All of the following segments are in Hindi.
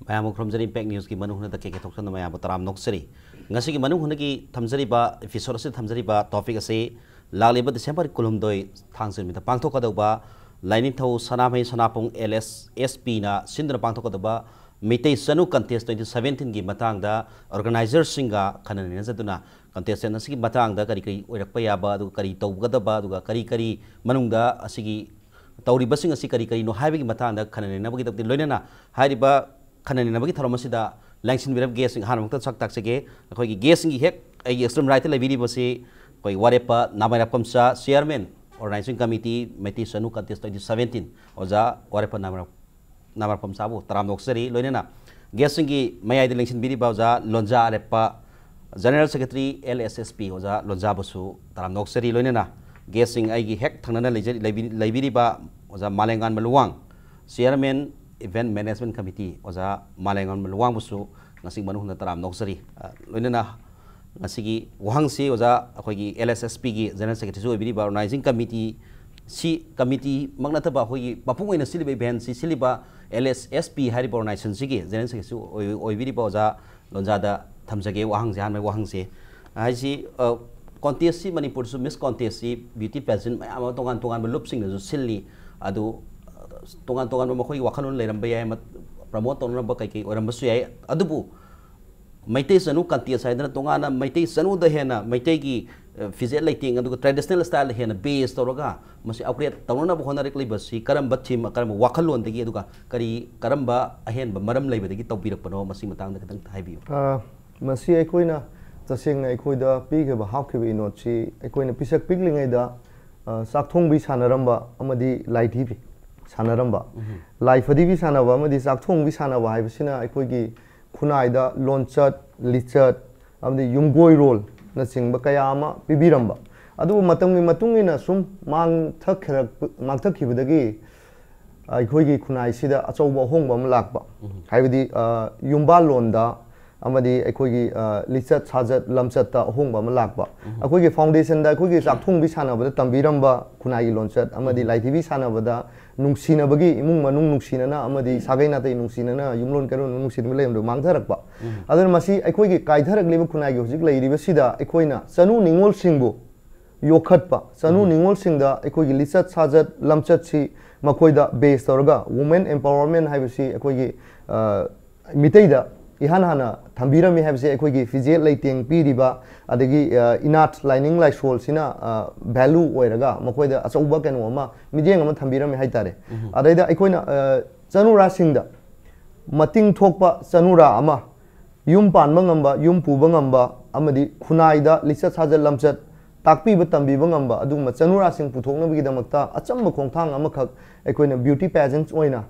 मैम ख्रमजरी इम्पैक्ट न्यूज़ की मनुह के थोसन मैम तराम नौसरी की मनुह की थमजरीब एपिसोड से थमजरीब टॉपिक से लालिब डिसेंबर कुलुमदोई थांगसिमित पांथोकदब लाइनिथौ सनामई सनापुंग LSSP ना सिंदन पांथोकदब MEETEI CHANU कंटेस्ट 2017 की मतंगदा ऑर्गेनाइजर्स सिंगा खनन जदुना कंटेस्टेंट असगी मतंगदा करी करी ओइरकपा याबा अदु करी तौगदबा अदुगा करी करी मनुंगदा असगी तौरिबसिंग असि करी करी नो हाइबगी मतंगदा खननबगी तक्ति लोइनना हाइरिबा खननबगी थरमसिदा लैंगसिन बिरब गेसिंग हानमक्ता सक ताकसगे अखोगी गेसिंग हेक आई एक्सट्रीम राइट लेबिरिबसि कोई वारेपा नामाइराकपमचा chairman organising committee MEETEI CHANU contest 2017 ओजा वारेपा नामाइराकपमचा बो तराम नोक्सरी लोइनना गेसिंग की मयाइद लैंगसिन बिरिबा ओजा लोंजा आलेप्पा जनरल सेक्रेटरी LSSP ओजा लोंजा बसु तराम नोक्सरी लोइनना गेसिंग आइगी हेक थंगना लेबिरिबा ओजा Malenganba Luwang chairman event management committee ओजा Malenganba Luwang Basu ngasi manuhna taram noksari loinana ngasi gi wahang si oja akhoi gi LSSP gi general secretary so ibiri ba organizing committee si committee magna ta ba hoi gi bapung oina siliba event si siliba LSSP hari organization si gi general secretary oibiri ba oja lonja da thamjage wahang se han mai wahang se ai si contest si Manipur su miss contest si beauty pageant mai ama tongan tongan ba lup sing na su silli adu tongan tongan ba khoi wakhalon leiram ba yai promote तौर कई अदुबु MEETEI CHANU कंटेस्ट है तोंगाना MEETEI CHANU द हेना MEETEI की फिजिकल लाइटिंग अदुगा ट्रेडिशनल स्टाइल हेना बेस तौरगा मसी अपग्रेड तौरना होनरक लेबसी करम बथिम करम वाखलोन दगी अदुगा करी करम बा अहेन ब मरम लेबदगी तौबिरकपनो मसी मतंग खतंग हाइबियो मसी अखोइना तसेंग अखोइदा पीगबा हाउखिबि नोटसी अखोइना पिसक पिगलिङैदा साकथोंबि सानरम्बा अमदि लाइथिबि सानरम्बा लाइफदी सानबा अमदि साकथोंबि सानबा हाइबसिना अखोइगी खुनाइदा लोंचत लिचत अमदि युमगोय रोल न सिंगबा कया अमा पिबिरम्बा अदु मतंगि मतुंगिना सुम मांगथखिबदगी अखोइगी खुनाइसिदा अचौबा होंबा अम लाकबा हाइबदी युमबा लोंदा अमदि अखोइगी लिचत साजत लमचत होंबा अम लाकबा अखोइगी फाउंडेशन दा अखोइगी साकथोंबि सानबदा तंबिरम्बा खुनाइगी लोंचत अमदि लाइथिबि सानबदा नुंगसिनबगी इमुंग मनुंग नुंगसिनना अमदि सागै नातै नुंगसिनना युमलोन करो नुंगसिन लेमदो मांगथरकबा अदन मसी अखोइगी काइथरकलिबा खुनाइगी हुजिक लैरिबसिदा अखोइना चनु निंगोल सिंगबो योखतपा चनु निंगोल सिंगदा अखोइगी लिचत साजत लमचत सि मखोइदा बेस तौरगा वुमेन एम्पावरमेंट हाइबसि अखोइगी MEETEI दा इहान हाना थंबिरमी हाइबसे अखोइगी फिजिकल लाइटिंग पीरिबा अदगी इनाट लाइनिंग लाइसोल सिना वैल्यू ओइरगा मखोइदा अचौबा केनो अमा मिजेंग अमा थंबिरमी हाइतारे अदैदा अखोइना चनुरा सिंगदा मतिंग थोकपा चनुरा अमा युम पानबा ngamba युम पुबा ngamba अमदि खुनाइदा लिचत साजत लमचत ताकपीबा तंबीबा ngamba अदुमा चनुरा सिंग पुथोकनबगी दमकता अचम्ब खोंथांग अमखक अखोइना ब्यूटी पेजेंट्स ओइना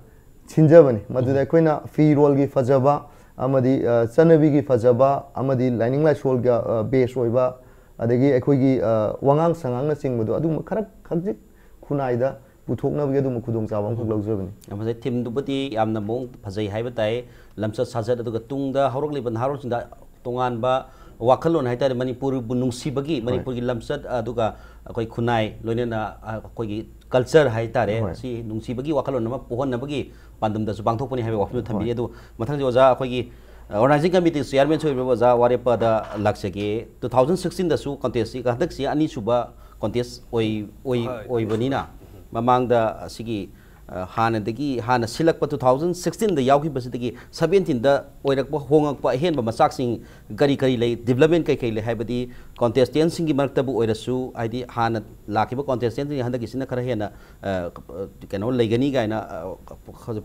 छिनजबनी मदुदा अखोइना फीरोलगी फजबा अमदि चनबीगी फजबा अमदि लाइनिंग लाइसोल गा बेस ओइबा अदगी अखोइगी वंगांग संगांग सिंगबदो अदुम खरक खजिक खुनाइदा पुथोकनबगी अदुम खुदोंग चाबम खक लौजबनी अमदि थीम दुबती यामना मोंग फजै हाइबा ताइ लमचत साजत अदुगा तुंगदा हौरकलिबा नारोसिंदा तोंगानबा वाखलोन हाइतारे मणिपुर बु नुंगसिबगी मणिपुर की लमचत अदुगा अखोइ खुनाइ लोइनेना अखोइगी कल्चर हाइतारे सि नुंगसिबगी वाखलोन नमा पोहनबगी पांदमदसु पांथोकपनि हाइबे वाखलोन थंबि अदु मथंग ओजा अखोइगी ऑर्गेनाइजिंग कमिटी चेयरमैन सोइबा ओजा वारेपा दा लाक्सगे 2016 दसु कंटेस्ट सि हदक्सि अनि सुबा कंटेस्ट ओइबनिना ममांगदा सिगी हाना सिलक 2016 दा यावखि बसिदगी 17 दा ओइरकपा होंगकपा हेनबा मसाकसिंग गरी करी ले डेवलपमेंट कई ले हाइबदी कंटेस्टेंट सिंगी मरक्तबु ओइरसु आइदी हाना लाखिबा कंटेस्टेंट सिंग हंदगी सिना खरा हेना केनो लेगनी गायना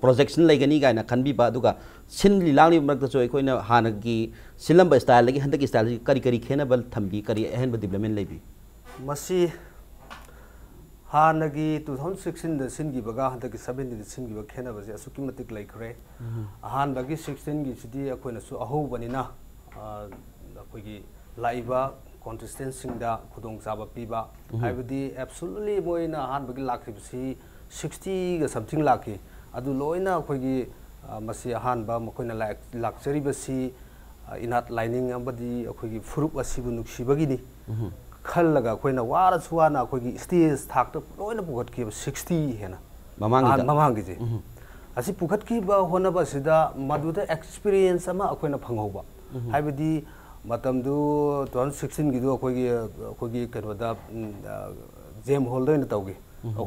प्रोजेक्शन लेगनी गायना खनबीबा दुगा सिन लिलांगनि मरक्तसु अखोइना हानगी सिलंबा स्टाइल लगी हंदगी स्टाइल करी करी खेनबल थंबी करी हेनबा डेवलपमेंट लेबी मसी हानगी 2016 द सिनगिबगा हंदगी 17 द सिनगिबा खेनबसे असुकी मतिक लाइखरे हानबगी 16 गी सिदी अखोइनासु अहोबनिना अखोइगी लाइबा कॉन्टेस्टेंट सिंगदा खुदोंग चाबा पीबा हाइबदी एब्सोल्युटली मोइना हानबगी लाखिबसी 60 ग समथिंग लाखि अदु लोइना अखोइगी मसी हानबा मखोइना लाक्चरीबसी इनाट लाइनिंग अबदी अखोइगी फुरुप असिबु नुक्सिबगिनी खल्लगा अखोइना वारसुवाना अखोइगी स्टेज थाकत लोइना पुगत के 60 हेना ममांगी जे asi pukhat ki ba hona ba sida maduda experience ama akoina phanghoba haibidi matam du 2016 gi du akoi kano da jam holder na tawgi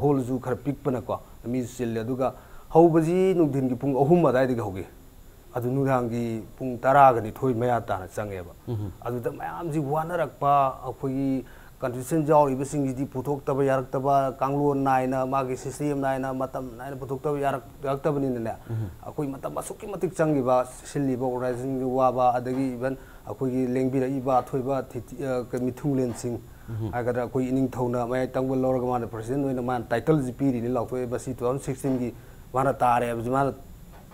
hol ju khar pik pana ko mi sil aduga haubaji nugdin gi pung ahum adai gi hogi adu nudang gi pung 10 ga ni thoi maya ta na changeba adu da mayam ji wanarakpa akoi condition jaw ibasing di puthok taba yarak taba kanglo naina magi system naina matam naina puthok taba yarak taba ni ne akoi matam masuki matik changi ba silli ba organizing wa ba adagi even akoi lengbi ra iba thoiba mithunglen sing agara akoi ining thona mai tangwal lorga man president oina man title ji piri ni lautoi ba 2016 gi mana tare ba mana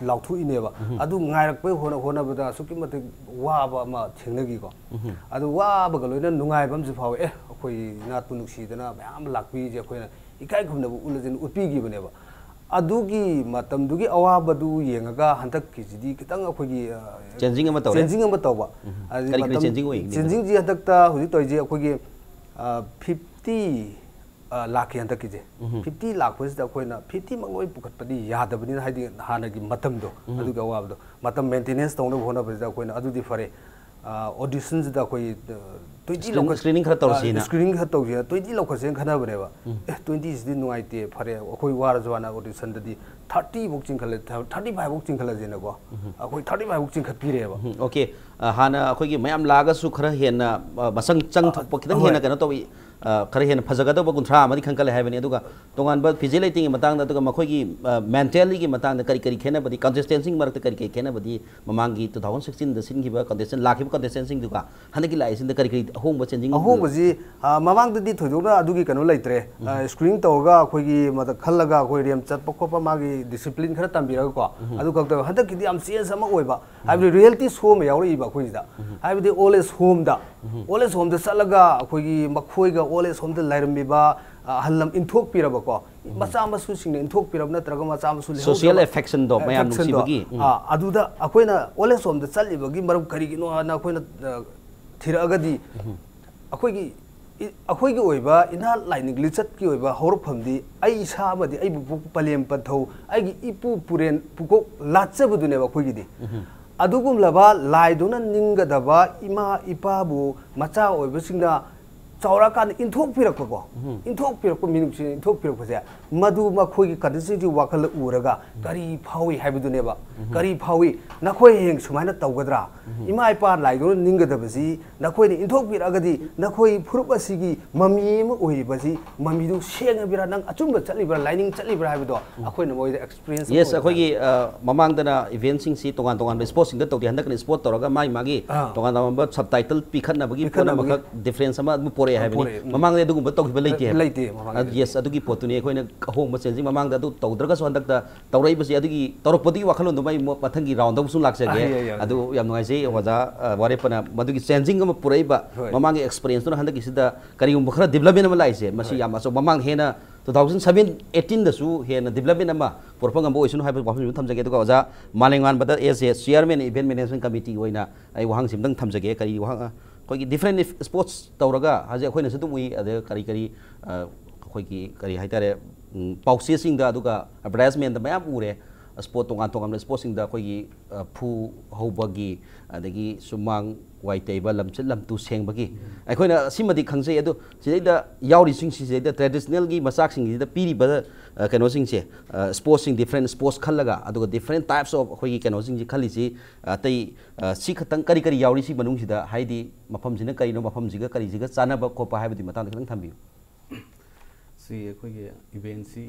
lauthu ineba adu ngairak pe hona bada suki matik wa ba ma thengnagi ko adu wa ba ga loina nungai bam ji phawe akoi ngat pu nuksi dana mayam lakpi je akoi ikai khumna bu ulajin utpi gi bane ba adugi matam dugi awaba du yengaga hantak ki jidi kitang akoi gi changing ama tawba kari changing ji hantak ta huji toy je akoi gi 50 lakh yan takije 50 lakh was da koina 50 mangloi pukat padi yada bani haidi hana gi matam do adu ga wab do matam maintenance tawna hona bada koina adu di fare auditions da koi 20 lok screening khara tawsi na screening khara tawsi 20 lok sen khana bane ba 20 is di nuai te fare akoi war jwana audition da di 30 bok ching khala 35 bok ching khala jena ko akoi 35 bok ching khat pire ba okay hana akoi gi mayam laga su khara hena masang chang thok kitang hena kana to khara hena phajagada ba kunthra amadi khankal hai bani aduga tongan ba physical eating matang da aduga makhoi gi mentally gi matang da kari khena badi consistency marak kari khena badi mamangi 2016 da sin gi ba condition lakhi consistency duga hanaki lai sin da kari hong ba changing ji mamang da di thoidona adugi kanu laitre screening tawga akhoi gi mata khallaga akhoi rem chat pa khopa magi discipline khara tambira ko adu kakta hadak ki di am CS ama oiba habi reality show me yauri ba khoi da habi di oles home da salaga akhoi gi makhoi ga oles home da lairambi ba halam inthok piraba ko macha masu sing inthok pirab natraga macha masu social affection do mayam nusi bagi adu da akoina oles home da chali bagi maram kari gi no na akoina thiraga di akhoi gi oiba ina laining lichat ki oiba horpham di ai sa amadi ai bu palem pathau ai gi ipu puren pukok latchabu dune ba khoi gi di adugum laba laidona ninga daba ima ipa bu macha oiba singna chaura kan inthok pirak ko minung sin inthok pirak ko ja madu ma khoi gi kadisi di wakal uraga kari phawi haibudune ba kari phawi nakhoi heng sumaina tawgadra ima ipa laidona ninga dabasi nakhoi ni inthok piragadi nakhoi phurup asigi mami ma oi basi mami du senga bira nang achumba chali bira lining chali bira haibudo akhoi na moi experience yes akhoi gi mamang dana event sing si tongan sports sing da tawdi handak ni sport tawraga mai magi tongan ba subtitle pikhatna bagi pona makak difference ama pore haibani mamang de dugum tawki leite yes adugi potuni akhoi na hong ma changing mamang da du tawdraga so handak da tawrai basi adugi tawrokpodi wakhalon do mai mathangi round da sun laksage adu yam ngai sei waja Warepa na madugi changing ama purai ba mamang experience no handak isida kari um khara development ama laise masi yam so mamang hena 2017-18 da su hena development ama porpang ambo isun haiba wahum thamjage to waja Malemnganba da as a chairman event management committee oina ai wahang simdang thamjage kari wahang koi different sports tawraga haje khoi na su tumui ade kari khoi ki kari haitare pause sing da aduga advertisement da mayam ure sport tongan sports sing da khoi gi phu hobagi adagi sumang waitaiba lamchit lamtu sengbagi akhoi na simadi khangjai adu sidaida yauri sing sidaida traditional gi masak sing da piri ba kano sing se sports sing different sports khallaga aduga different types of khoi gi kano sing ji khali si tai si khatang kari yauri si manung sida haidi mafam sina kari no mafam jiga kari jiga chana ba khopa haibadi matang khang thambi si akhoi gi event si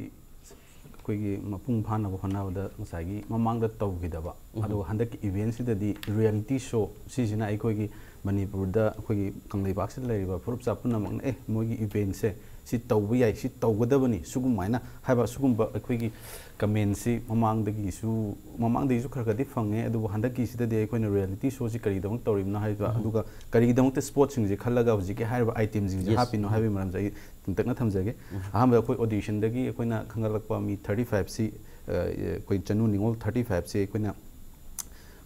koi gi mapung phana ba hona da ngasai gi mamang da taw gi daba adu handak event si da di reality show si sina ai koi gi Manipur da koi gi kanglai bak si lai ba furup chapna mang moi gi event se si tawbi yai si tawgadabani sugum maina haiba sugum ba koi gi comment si mamang da gi su khar ga di fange adu handak gi si da de koi na reality show si kari dong tawrim na haiba adu ga kari dong te sports sing ji khallaga ji ke haiba item ji happy no haiba maram jai takna thamjage aham koi audition da gi koi na khangalakpa mi 35 si koi CHANU ningol 35 si koi na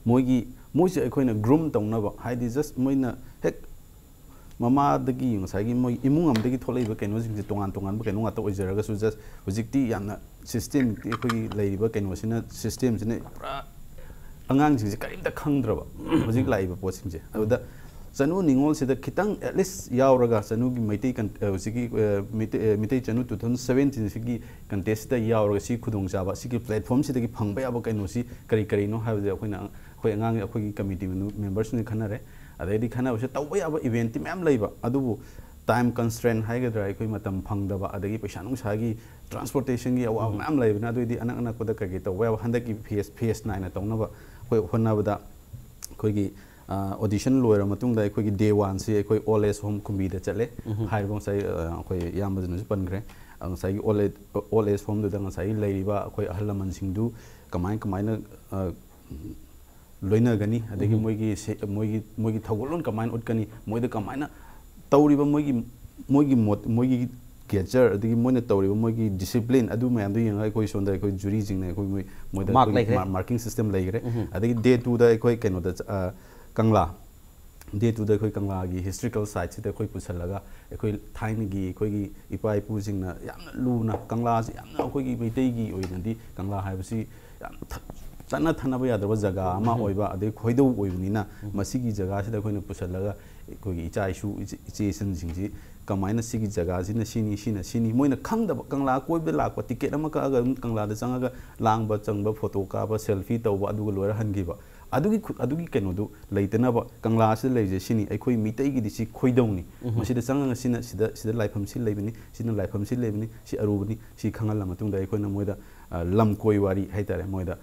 moi se koi na groom tong na ba haidi just moi na hek mama dagi ngasai gi moi imung am dagi tholai ba keno jing tongan ba keno ngata oijaraga su just hojikti yamna system ꯑꯩꯈꯣꯏꯒꯤ ꯂꯩꯔꯤꯕ ꯀꯩꯅꯣꯁꯤꯅ ꯁꯤꯁꯇꯦꯝꯁꯤꯅ ꯄꯨꯔꯥ ꯑꯉꯥꯡꯁꯤꯡꯁꯦ ꯀꯔꯤꯝꯇ ꯈꯪꯗ꯭ꯔꯕ ꯍꯧꯖꯤꯛ ꯂꯥꯛꯏꯕ ꯄꯣꯠꯁꯤꯡꯁꯦ ꯑꯗꯨꯗ ꯆꯅꯨ ꯅꯤꯡꯉꯣꯜꯁꯤꯗ ꯈꯤꯇꯪ ꯑꯦꯠꯂꯤꯁ ꯌꯥꯎꯔꯒ ꯆꯅꯨꯒꯤ ꯃꯩꯇꯩ ꯍꯧꯖꯤꯛꯀꯤ ꯃꯩꯇꯩ ꯆꯅꯨ 2017 ꯁꯤꯒꯤ ꯀꯟꯇꯦꯁꯇ ꯌꯥꯎꯔꯒ ꯁꯤ ꯈꯨꯗꯣꯡꯆꯥꯕ ꯁꯤꯒꯤ ꯄ꯭ꯂꯦꯠꯐꯣꯝꯁꯤꯗꯒꯤ ꯐꯪꯕ ꯌꯥꯕ ꯀꯩꯅꯣꯁꯤ ꯀꯔꯤꯅꯣ ꯍꯥꯏꯕꯁꯦ ꯑꯩꯈꯣꯏ ꯑꯉꯥꯡ ꯑꯩꯈꯣꯏꯒꯤ ꯀꯃꯤꯇꯤ ꯃꯦꯝꯕꯔꯁꯤꯡꯅ ꯈꯟꯅꯔꯦ ꯑꯗꯩꯗꯤ ꯈꯟꯅꯕꯁꯦ ꯇꯧꯕ ꯌꯥꯕ ꯏꯚꯦꯟꯇꯤ ꯃꯌꯥꯝ ꯂꯩꯕ ꯑꯗꯨꯕꯨ टाइम कंस्ट्रेंट हाइगद्रा अखोई मतम फंगदब अदगी पैसा नुसागी ट्रांसपोर्टेशन की अवाब मैम लेबना दुइदी अनक अनकपद कगे तौबा हंदकी फेस नाइना तौनब अखोई होनबदा अखोई ऑडिशन लोयर मतुंगदा अखोई डे 1 से अखोई ओल एज होम कुंबीदा चले हाइबों साई अखोई यामबजन पनग्रे अंसाई ओल एज होम दुदा अंसाई लेरिबा अखोई अहल लमनसिंगदु कमाइन लोइनगनी अदगी मोगी थगोलोन कमाइन उटकनी मोइदा कमाइन तौरीब मोगी गेचर अदगी मोइना तौरीब मोगी डिसिप्लिन अदु मयाम दु यंगा अखोई सोंदा अखोई जुरी जिंगना अखोई मोइदा मार्किंग सिस्टम लेगरे अदगी डे 2 दा अखोई केनो दा कंगला डे 2 दा अखोई कंगला की हिस्टोरिकल साइट से अखोई पुसलगा अखोई थाइनगी अखोई इपा इपु जिंगना यामना लुना कंगला से यामना अखोई मैतेगी ओइनदी कंगला हाइबसी याम चना थनब यादब जगह अमा ओइबा अदे खोइदौ ओइबनिना मसिगी जगह से अखोइना पुसलगा अखोई इचा इशु इचेसन जिंगजी कमाइना सिगी जगह सिना सिनी मोइना खंगदब कंगला कोइबे लाकपा टिकेट अमा कागा कंगला दा चंगागा लांगबा चंगबा फोटो काबा सेल्फी तौबा अदुगा लोरा हनगिबा अदुगी केनोदु लेतनबा कंगला से लेजे सिनी अखोई मितैगी दिसि खोइदौनी मसिदा चंगा सिदा लाइफम सि लेबनी सिना लाइफम सि लेबनी सि अरुबनी सि खंगल मतुंगदा अखोइना मोइदा लम कोइ वारी हाइतारे मोइदा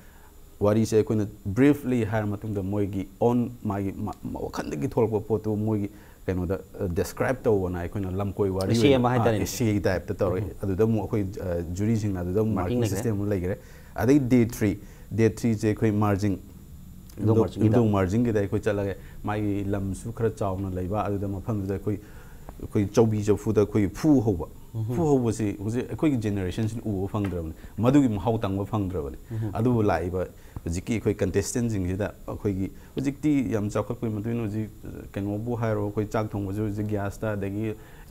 वारी से अखोइना ब्रीफली हायर मतुंगदा मोइगी ऑन मागी वखंदगी थोलपा पोतु मोइगी केनोदा डिस्क्राइब तौबना अखोइना लम कोइ वारी से टाइप त तौरे अदुदा मो अखोई जुरी जिंगना अदुदा मार्किंग सिस्टम लेगरे अदै डे 3 से अखोई मार्जिंग इंदों मार्जिंग के अखोई चलगे मागी लमसु खरा चावना लेबा अदुदा मफमदा अखोई चौबी चौफुदा अखोई फू होबा से हुजे अखोई जेनरेशन से उ फंगद्रबने मदुगी महौ तंग फंगद्रबने अदु लाइबा हुजिकी अखोई कंटेस्टेंट जिंगजिदा अखोई हुजिकती याम चाखखोई मदुइन हुजि केनोबु हायरो अखोई चाक थोंबजु हुजि गैस ता दगी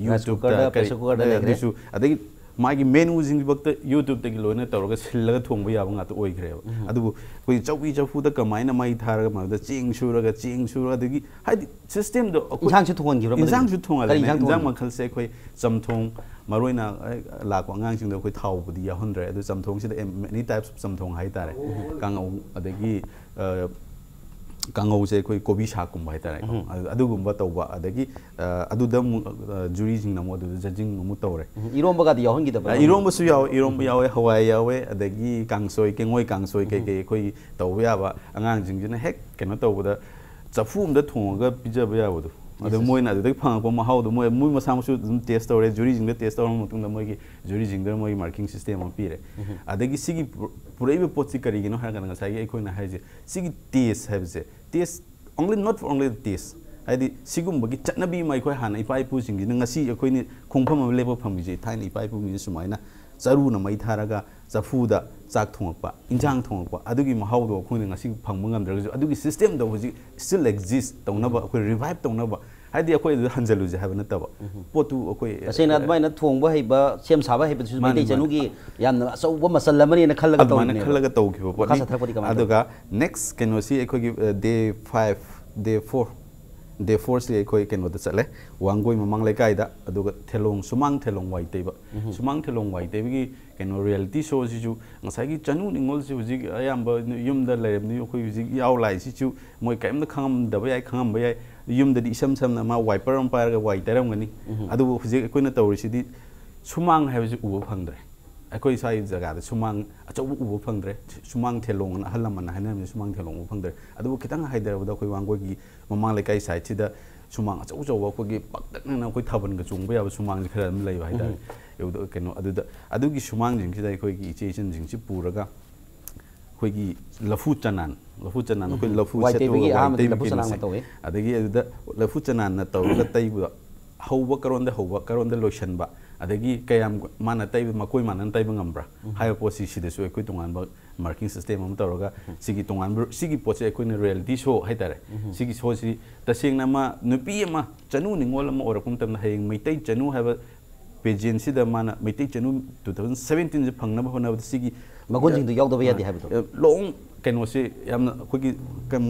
यूट्यूब ता प्रेशर कुकर दा लेगरेसु अदगी मागी मेनू जिंग बक्त YouTube तगी लोइना तौरगा सिल्लगा थोंबा याबा ngato oigreba adubu koi chaubi chafu da kamaina mai tharaga mada ching suraga dagi haidi system do insang chu thongi ro insang chu thonga insang makhal se koi chamthong maroina lakwa ngang sing do koi thau budi ya 100 adu chamthong si da many types of chamthong hai tare kangau adagi kangau se koi kobi sha kum bai tare adugumba tauba adagi adudam jury jing namo adu judging mu tawre iromba ga yawhon gi da iromba su iromba yawe hawai yawe adagi kangsoi kengoi kangsoi ke koi tawba ya ba angang jing jina hek keno tawba chafum da thonga pijaba ya bodu adu moina adu phangpa mahau du moi masam su test tawre jury jing da test tawra mutung da moi gi jury jing da moi marking system am pire adagi sigi puraibe potsi kari gino har kana sai ai koina haije sigi test habse test only not for only the test haidi sigum bagi chatnabi mai khoi hana ipai pu jing gi ngasi akoi ni khongpham am lebo pham gi thai ni ipai pu mi sumaina charu na mai tharaga chafu da chak thongpa injang thongpa adugi mahau do khoi ngasi phangma ngam dra adugi system do hoji still exist tawnaba akoi revive tawnaba हाइदी अखोई हंजलुजे हाब नतबा पोतु अखोई तसेना अदमाइना थोंबा हेबा सेम साबा हेबा सु मेदै चनुगी यामना असौबा मसल लमनी न खल्लगा तौने खल्लगा तौखिबो पोनी अदुगा नेक्स्ट केनोसी अखोगी डे 5 डे 4 से अखोई केनो द चले वांगोई ममंग लेकाइदा अदुगा सुमांग थेलोंग वाइतेबगी केनो रियलिटी शो सिजु ngसागी चनु निंगोल सि हुजि अयाम युमदा लेरबनि अखोई हुजि याव लाइ सिजु मोय कायम खंगम दबा याय खंगम बयाय युमददी इसम समना मा वाइपर अम पारगा वाइतरमगनी अदु हुजि अखोइना तौरिसिदि सुमांग हायबसि उबो फंगद्रे अखोइ साइ जगादा सुमांग अचौ उबो फंगद्रे सुमांग थेलोंग न हलमन हायनामि सुमांग थेलोंग उबो फंगद्रे अदु खितंग हाइदरबदा अखोइ वांगोगी ममांग लेकाइ साइड सिदा सुमांग अचौ चौ अखोगी पक्तकना अखोइ थाबनगा चुंगबा याब सुमांग खरा लैबा हाइदा एवदो केनो अदुगी सुमांग जिंगसिदा अखोइगी इचेसन जिंगसि पुरगा अखोइगी लफु चनान अखोइ लफु सेटोगा लफु चनान मतौए अदगी अदुदा लफु चनान न तौरगा तैबुदा हौबा करोंदा लोइसनबा अदगी कयाम माना तैब मकोइ मानन तैब ngambra हाय पोसि सिदसु अखोइ तोंगानबा मार्किंग सिस्टम अम तौरगा सिगी तोंगानबा सिगी पोसे अखोइना रियलिटी शो हाइतारे सिगी शो सि तसेंगना मा नुपी अमा चनु निंगोल अमा ओरकुम तमना हेंग मैतै चनु हाबा पेजेंट से माना मेटेई चनु 2017 से फंगना होना सिगी मगुन सिंह यादव यादी है लोंग कनो से याम कोई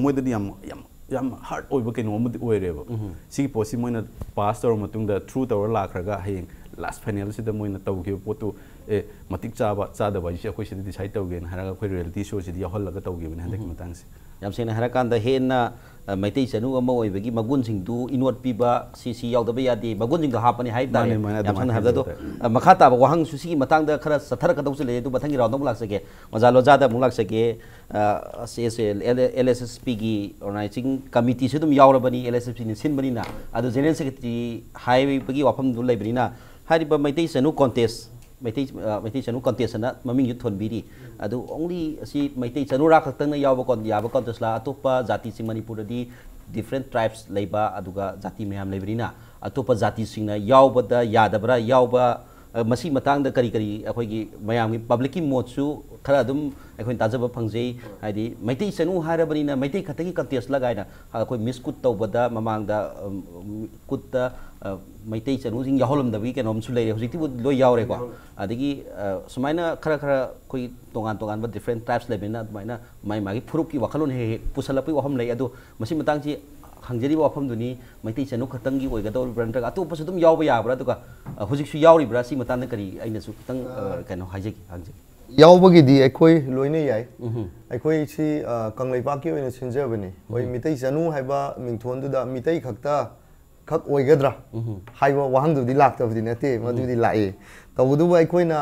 मोइददी याम हार्ड ओइब कनो मदि ओइरेबो सिगी पोसी मोइना पास तौर मतुंग थ्रू तौर लाखरगा हयें लास्ट फाइनल से मोइना तौगे पोतु ए मतिक चाबा चादबा इसे अखोई से डिसाइड तौगेन हरगा अखोई रियलिटी शो से याहलगा तौगेबन हंदक मतंग से याम सेना हरकांदा हेना मैतेई चनु अमा ओइबगी मगुन सिंह दु इनोट पीबा सी यादब यादी मगुन सिंह हापनी हाइ तारे याम सन हाबदो मखा ताब वहांग सुसी मतंग दा खरा सथर कदौ से ले दु बथंगी राउंड मुलाक सके मजा लोजा दा मुलाक सके LSSP की ऑर्गेनाइजिंग कमिटी से तुम यावरबनी LSSP नि सिन बनिना अदु जनरल सेक्रेटरी हाई बगी वाफम दु लेबनिना हारिबा मैतेई चनु कॉन्टेस्ट मैतेई चनु कॉन्टेस्ट ना ममिंग यु थोनबीरी अदु ओनली असि मैतेई चनु रा खतंग याव कॉन्टेस्ट ला अतोपा जाति Singh Manipur the different tribes लेबा अदुगा जाति मैम लेबरिना अतोपा जाति सिंह यावबदा यादबरा यावबा मसी मतंग करी करी अखोगी मयाम पब्लिक की मोचु खरा अदुम अखोइन ताजब फंगजे हाइदी मैतेई चनु हारबनिना मैतेई खतगी कॉन्टेस्ट लगाइना अखोई मिस कुत तौबदा ममांगदा कुत मैतेई चनु सिंह याहलमदबी केनोमसु लेरे हुजिकति लोय यावरेको अदगी सुमाइना खरा खरा कोई तोगान तोगान बा डिफरेंट टाइप्स लेबेना अदमाइना माइ मागी फुरुप की वखलोन हे पुसलपि वहम ले अदु मसी मतंगजी हंगजरी वाफम दुनी मैतेई चनु खतंगी ओइगदो ब्रंटगा अतोप सदुम यावबा याब्रा दुगा हुजिकसु यावरिब्रा सी मतान करी आइनसु खतंग केनो हाइजेकी हांजे यावबगीदी अखोई लोइने याय अखोई सी कंगलेपाकी ओइना सिनजबनी ओइ मैतेई चनु हाइबा मिंथोनदुदा मैतेई खक्ता खक ओइगद्रा हाइबा वाहंगदुदी लाक्तबदी नते मदुदी लाए तबुदुबा अखोइना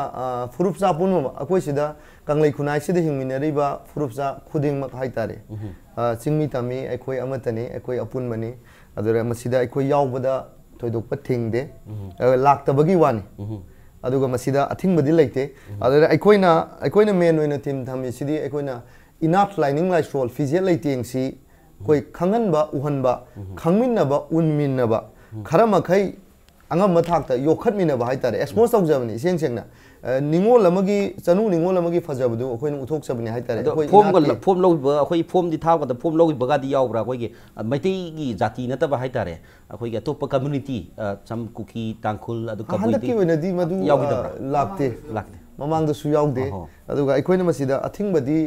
फुरुपसा पुनम अखोई सिदा कंगले खुनाइ सिदा हिंमिनरिबा फुरुपसा खुदिंगमक हाइतारे चिंगमी तमी अखोई अमतने अखोई अपुनमने अदुरा मसिदा अखोई यावबदा थोइदोकपा थिंगदे लाक्तबगी वानी अदुगा मसिदा अथिंगबदी लेते अदुरा अखोइना मेन ओइना टीम थमी सिदी अखोइना इनाफ लाइनिंग लाइसरोल फिजियल लेतेंगसी कोई खंगनबा उहनबा खंगमिनबा उनमिनबा खरा मखै अंगम मथाक्ता योखतमिनबा हाइतारे एक्सपोज तौजबनी सेंग सेंगना निंगोल अमगी चनु निंगोल अमगी फजबदु अखोइन उथोकसबनी हाइतारे अखोइ फोम लौबा अखोइ फोम दि थावदा फोम लौबगादी यावब्रा अखोइगे मैतेई जाति नतबा हाइतारे अखोइगे अतोप कम्युनिटी सम कुकी तांखुल अदु कम्युनिटी हंदकी ओइनदी मदु लाक्ते ममांगदसु यावदे अदुगा अखोइना मसिदा अथिंगबदी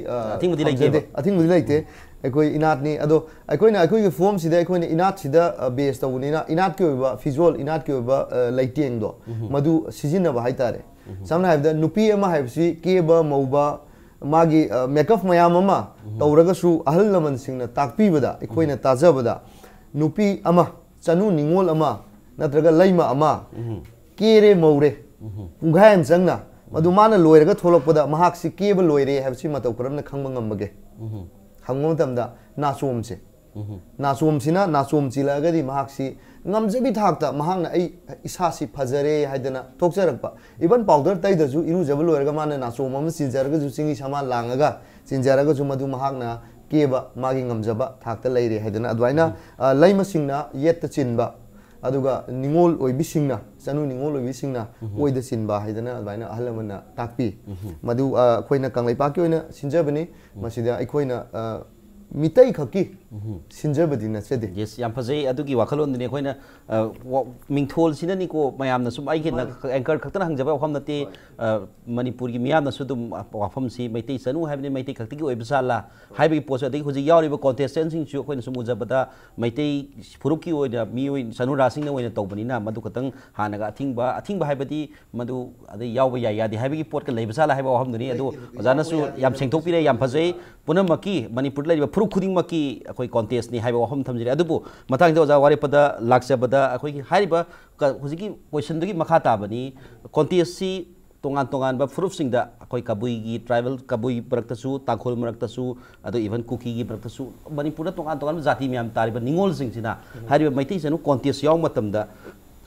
लेते अखोइ इनातनी अदो अखोइना अखोइगे फॉर्म सिदा अखोइना इनात सिदा बेस तौबनीना इनात के ओइबा फिजुअल इनात के ओइबा लेटेंगदो मदु सिजिनबा हाइतारे समना हाइबदा नुपी अमा हाइबसी केबा मौबा मागी मेकअप मयाम अमा तौरगसु अहल लमन सिंगना ताकपीबदा अखोइना ताजबदा नुपी अमा चनु निंगोल अमा नत्रगा लैमा अमा केरे मौरे पुंगायम संगना मदु माना लोयरगा थोलकपदा महाक्सि केबा Loyare हाइबसी मतौ करमना खंगबा ngambage हंगमतमदा नाचोमसे नाचोमसिना नाचोम चिलागदी महाक्सि ngamjabi thakta mahangna ai isasi phajare haidana thokjarappa even powder taidaju irujaba loiraga mana nachom am sinjaraga ju singi saman langaga sinjaraga ju madu mahangna keba magi ngamjaba thakta leire haidana adwaina laima singna yetta chinba aduga ningol oi bisingna chanu ningol oi bisingna oida chinba haidana adwaina ahlamana takpi madu khoina kanglaipa ki oina sinjabani masida aikoina MEETEI khaki sinjabadi na chede yes yam phajai adugi wakhalon ni khoina mingthol sina ni ko mayam na sum ai ke na anchor khakta hangjaba wafam nate manipur gi miyam na sudum wafam si MEETEI chanu haibni MEETEI khakti gi oibsala haibi post adai huji yauri ba contestant sing chu khoina sum ujabada MEETEI furup ki oina mi oi chanu rasing na oina tawbani na madu khatang hanaga athingba haibadi madu adai yawba ya ya di haibi gi pot ka leibsala haiba wafam ni adu ojana su yam sengthok pire yam phajai punamaki manipur lai फुरुक खुदिंगमकी अखोई कॉन्टेस्ट नि हाइबा वहम थमजिरे अदुबु मथांग ओजा वारेपदा लाक्सबदा अखोई हाइबा हुजिकी क्वेश्चन दुगी मखा ताबनी कॉन्टेस्ट सी तोंगान तोंगान बा फुरुफ सिंगदा अखोई कबुई गी ट्राइबल कबुई परक्तसु ताखोल मरक्तसु अदु इवन कुकी गी परक्तसु मणिपुर तोंगान तोंगान जाति म्याम तारिबा निंगोल सिंगसिना हाइबा मैतेई सनु कॉन्टेस्ट याव मतमदा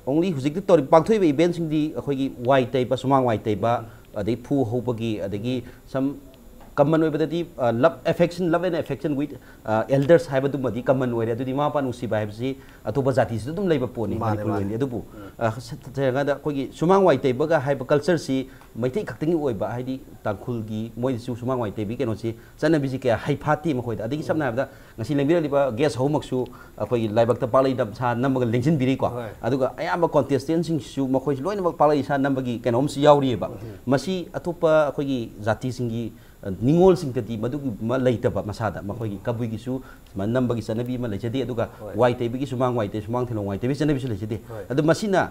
ओनली हुजिकी तोरि पांगथोइबा इवेंट सिंगदी अखोई गी वाइ तैबा सुमांग वाइ तैबा अदि फु होबगी अदगी सम common way but the love and affection with elders have to madi common way to the mapa no si by si atopa jati si dum labor pony Manipur India dubu kogi sumang white baga hyper culture si maiti cutting away by Heidi Takulgi moi sumang white bi can see sana busy high party mahoid I think some have that nasi lembi guess home su koi labak the pali dam sa number linkin biriko aduga I am a contestant sing su makoi loin pali sa number gi can home si yauri ba masi atopa kogi jati singi ningol sing tadi madu later ba masada makoi kabui gisu number gi sana bi ma lejadi aduga white bi gi sumang white sumang thelong white bi sana bi lejadi adu masina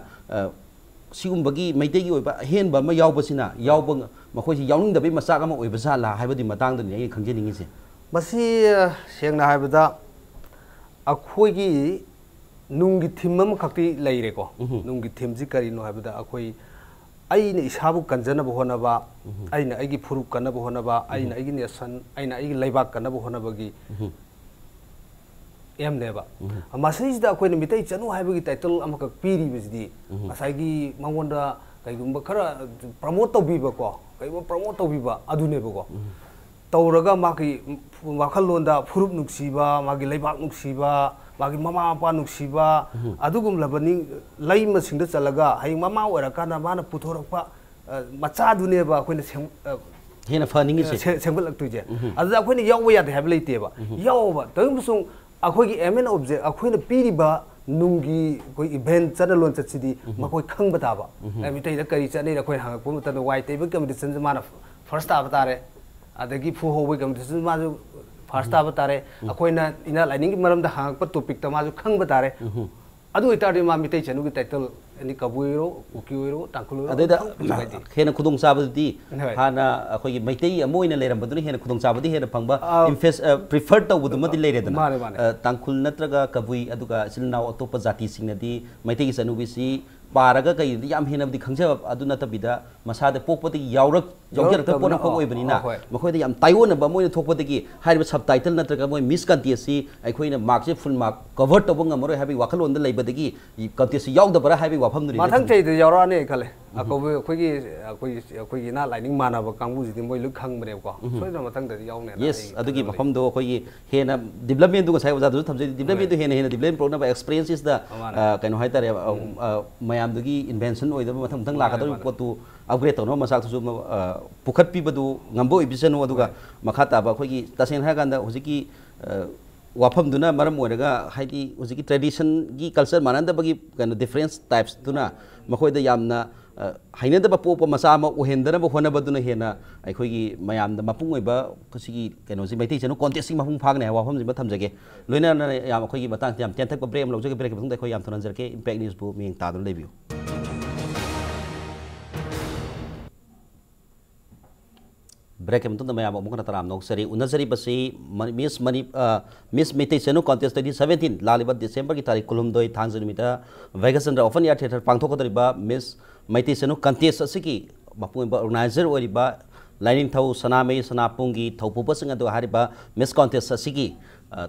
Sigumbagi MEETEI gi oiba hen ba ma yawba sina yawba makoi si yawning da bi masak ama oiba sa la haibadi matang da ni khangjeningi se masi sengna haibada akhoi gi nungi thimam khakti leire ko nungi thimji kari no haibada akhoi aina isabu kanjana bo hona ba aina aigi phuruk kana bo hona ba aina aigi nation aina aigi laibak kana bo hona ba gi em neba masai da akhoi MEETEI CHANU haibagi title amaka piri bisdi asagi mangonda kaigumba khara promote tobiba ko kaigumba promote tobiba adune ba ko tawraga maki wakhalonda phurup nuksiba magi laibak nuksiba magi mama apa nuksiba adugum labani laima singda chalaga hai mama ora kana mana puthorokpa macha dune ba akhoi hena faningi se sembal tuije adu akhoi yawa ya have leite ba yawa tayumsung akhoi MN object akhoi na piriba nungi koi event channel chachidi makoi khangba ta ba MEETEI da kari chane da khoi hangak pum ta white table competition mana first ta batare adagi phu howe competition ma ju first ta batare akhoi na ina lining maram da hangak pa topic ta ma ju khangba tare adu itari ma MEETEI CHANU gi title ani kabuiro ukiiro tangkulo adeda hena khudong sabadi hana akhoi gi MEETEI amoina leram baduni hena khudong sabadi hena phangba prefer to buduma di leire dana tangkul natraga kabui aduga silnaw atopa jati singnadi MEETEI gi CHANU bisi paraga kai yam hena di khangja aduna tabida masada pokpati yaurak yaurak pona khoi banina makhoi da yam taiwon ba moi thokpati gi haiba subtitle natraga moi miss contest aikoina mark se full mark cover to bang amaro habi wakhalon da leibadagi contest yaw da bara habi wafam duri mathang chei de yawra ne khale akobe khoi gi na lining mana ba kangbu ji moi lu khang bane ko soi da mathang da yaw ne yes adugi mafam do khoi hena development du sai waja du thamje development du hena development program experiences da kaino haitare mayam dugi invention oi da mathang mathang la ka do potu upgrade to no masak tu pukhat pi badu ngambo ibisano aduga makhata ba khoi gi tasen ha ganda hojiki wafam duna maram oiraga haidi hojiki tradition gi culture mananda bagi kind different types duna makhoi da yamna haina da popa masa ma uhendana ba hona baduna hena akhoi gi mayam da mapung oiba kusigi keno si MEETEI CHANU contesting mapung phag ne wafam ji ba thamjage loina na yam akhoi gi matang yam ten thak ba break lojage break ba tung da khoi yam thonan jarke impact news bu ming ta do lebiu break em tunda mayam mo kana taram nok sari unasari basi miss MEETEI CHANU contest 2017 laliba December ki tarik kulum doi thangzani mita vacation ra often ya theater pangthok dariba miss MEETEI CHANU contest asiki mapung ba organizer oriba lining thau saname sanapungi thaupupa singa do hariba miss contest asiki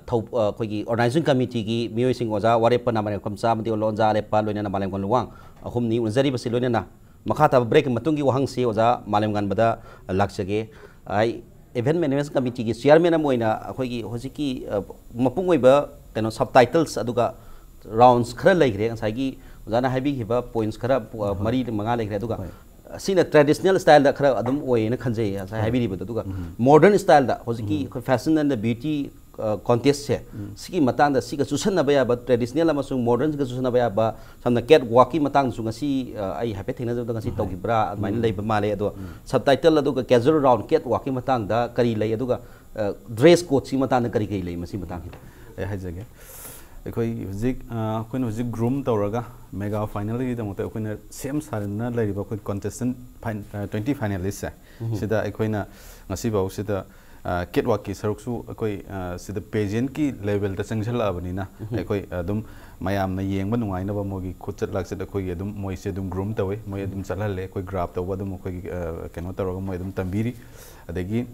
thau khoigi organizing committee gi mioi sing oja Warepa Nameirakpamcha mati Lonja Aleppa loina Malemnganba Luwang ahumni unasari basi loina na makata break matungi wahang si oja Malemnganba da laksage ai event management committee gi chairman amoina akhoi hojiki mapung oiba kano subtitles aduga rounds khara laigre ngai gi jana habi hiba points khara mari manga laigre aduga sina traditional style da khara adum oina khanjai sai habi riba aduga modern style da hojiki fashion and beauty contest se sigi matang da siga susana baya ba traditional amasung modern ga susana baya ba samna cat walking matang su ngasi ai happy thina da ngasi togi bra main lei ba male ado subtitle adu ga casual round cat walking matang da kari lei adu ga dress code si matang da kari kai lei masi matang hi ai hajage ekoi hujik koin hujik groom tawraga mega final gi damote koina same sarna lei ba koi contestant 20 finalists se sida ekoina ngasi ba sida catwalk ki saruksu akoi sida pageant ki level ta changjala abanina akoi adum mayam na yengba nungaina ba mogi khutchat lakset akoi adum moi se adum groom tawe moi adum chalhalle akoi grab taw adum akoi keno taroga moi adum tambiri adagi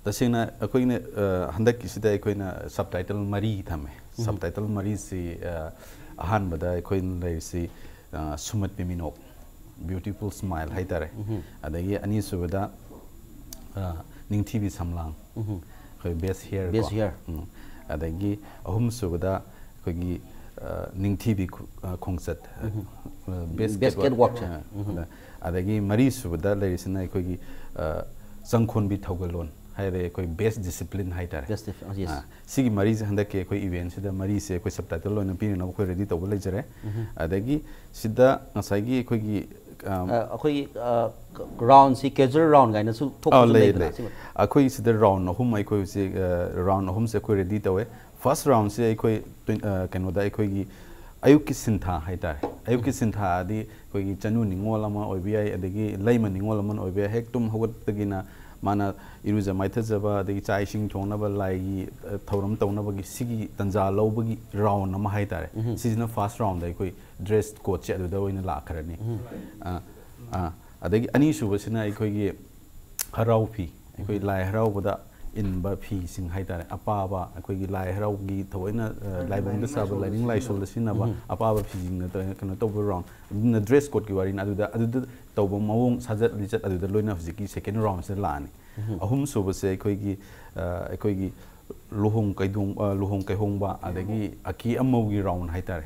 tasena akoi ne handak ki sida akoi na subtitle mari thame subtitle mari si ahan bada akoi lai si sumat piminok beautiful smile haitare adagi ani subada ꯅꯤꯡꯊꯤꯕꯤ ꯁꯝꯂꯥꯡ ꯑꯩꯈꯣꯏ ꯕꯦꯁ ꯍꯤꯌꯔ ꯑꯗꯒꯤ ꯑꯍꯨꯝ ꯁꯨꯕꯗ ꯑꯩꯈꯣꯏꯒꯤ ꯅꯤꯡꯊꯤꯕꯤ ꯈꯣꯡꯆꯠ ꯕꯦꯁꯀꯦꯠ ꯋꯥꯛ ꯑꯗꯒꯤ ꯃꯔꯤ ꯁꯨꯕꯗ ꯂꯩꯔꯤꯁꯤꯅ ꯑꯩꯈꯣꯏꯒꯤ ꯆꯪꯈꯣꯟꯕꯤ ꯊꯧꯒꯜꯂꯣꯟ ꯍꯥꯏꯔꯦ ꯑꯩꯈꯣꯏ ꯕꯦꯁ ꯗꯤꯁꯤꯄ꯭ꯂꯤꯟ ꯍꯥꯏꯇꯥꯔꯦ ꯁꯤꯒꯤ ꯃꯔꯤꯁꯦ ꯍꯟꯗꯛꯀꯤ ꯑꯩꯈꯣꯏ ꯏꯚꯦꯟꯁꯤꯗ ꯃꯔꯤꯁꯦ ꯑꯩꯈꯣꯏ ꯁꯕꯇꯥꯏꯇꯜ ꯑꯣꯏꯅ ꯄꯤꯅꯅꯕ ꯑꯩꯈꯣꯏ ꯔꯦꯗꯤ ꯇꯧꯕ ꯂꯩꯖꯔꯦ ꯑꯗꯒꯤ ꯁꯤꯗ ꯉꯁꯥꯏꯒꯤ ꯑꯩꯈꯣꯏꯒꯤ ꯔꯥꯎꯟꯁꯤ ꯀꯦꯖꯨꯋꯦꯜ ꯔꯥꯎꯟ ꯀꯥꯏꯅꯁꯨ ꯊꯣꯛꯄ ꯂꯩ ꯑꯩꯈꯣꯏ ꯁꯤꯗ ꯔꯥꯎꯟ ꯑꯍꯨꯝ ꯑꯩꯈꯣꯏꯁꯦ ꯔꯥꯎꯟ ꯑꯍꯨꯝꯁꯦ ꯑꯩꯈꯣꯏ ꯔꯦꯗꯤ ꯇꯧꯋꯦ ꯐꯥꯔꯁ ꯔꯥꯎꯟꯁꯦ ꯑꯩꯈꯣꯏ ꯀꯩꯅꯣꯗ ꯑꯩꯈꯣꯏꯒꯤ ꯑꯌꯨꯛꯀꯤ ꯁꯤꯟꯊꯥ ꯍꯥꯏꯇꯥꯔꯦ ꯑꯌꯨꯛꯀꯤ ꯁꯤꯟꯊꯥꯗꯤ ꯑꯩꯈꯣꯏꯒꯤ ꯆꯅꯨ ꯅꯤꯡꯉꯣꯜ ꯑꯃ ꯑꯣꯏꯕ ꯌꯥꯏ ꯑꯗꯒꯤ ꯂꯩꯃ ꯅꯤꯡꯉꯣꯜ ꯑꯃ ꯑꯣꯏꯕ ꯌꯥꯏ ꯍꯦꯛ ꯇꯨꯝ ꯍꯧꯒꯠꯄꯗꯒꯤꯅ ꯃꯥꯅ ꯏꯔꯨꯖ ꯃꯥꯏꯊꯖꯕ ꯑꯗꯒꯤ ꯆꯥꯛ ꯏꯁꯤꯡ ꯊꯣꯡꯅꯕ ꯂꯥꯏꯒꯤ ꯊꯧꯔꯝ ꯇꯧꯅꯕꯒꯤ ꯁꯤꯒꯤ ꯇꯟꯖꯥ ꯂꯧꯕꯒꯤ ꯔꯥꯎꯟ ꯑꯃ ꯍꯥꯏꯇꯥꯔꯦ ꯁꯤꯁꯤꯅ ꯐꯥꯔꯁ ꯔꯥꯎꯟꯗ ꯑꯩꯈꯣꯏ ꯗ꯭ꯔꯦꯁ ꯀꯣꯗꯁꯦ ꯑꯗꯨꯗ ꯑꯣꯏꯅ ꯂꯥꯛꯈ꯭ꯔꯅꯤ ꯑꯗꯒꯤ ꯑꯅꯤꯁꯨꯕꯁꯤꯅ ꯑꯩꯈꯣꯏꯒꯤ ꯍꯔꯥꯎ ꯐꯤ ꯑꯩꯈꯣꯏ ꯂꯥꯏ ꯍꯔꯥꯎꯕꯗ ꯏꯟꯕ ꯐꯤꯁꯤꯡ ꯍꯥꯏꯇꯥꯔꯦ ꯑꯄꯥꯕ ꯑꯩꯈꯣꯏꯒꯤ ꯂꯥꯏ ꯍꯔꯥꯎꯒꯤ ꯊꯑꯣꯏꯅ ꯂꯥꯏꯕꯨꯡꯗ ꯁꯥꯕ ꯂꯥꯏꯅꯤꯡ ꯂꯥꯏꯁꯣꯜꯗ ꯁꯤꯖꯤꯟꯅꯕ ꯑꯄꯥꯕ ꯐꯤꯁꯤꯡꯅ ꯀꯩꯅꯣ ꯇꯧꯕ ꯔꯥꯎꯟ ꯑꯗꯨꯅ ꯗ꯭ꯔꯦꯁ ꯀꯣꯗꯀꯤ ꯋꯥꯔꯤꯅꯤ ꯑꯗꯨꯗ ꯇꯧꯕ ꯃꯑꯣꯡ ꯁꯥꯖꯠ ꯂꯤꯆꯠ ꯑꯗꯨꯗ ꯂꯣꯏꯅ ꯍꯧꯖꯤꯛꯀꯤ ꯁꯦꯀꯦꯟ ꯔꯥꯎꯟꯁꯤꯗ ꯂꯥꯛꯑꯅꯤ ꯑꯍꯨꯝ ꯁꯨꯕꯁꯦ ꯑꯩꯈꯣꯏꯒꯤ ꯂꯨꯍꯣꯡ ꯀꯩꯍꯣꯡꯕ ꯑꯗꯒꯤ ꯑꯀꯤ ꯑꯃꯧꯒꯤ ꯔꯥꯎꯟ ꯍꯥꯏꯇꯥꯔꯦ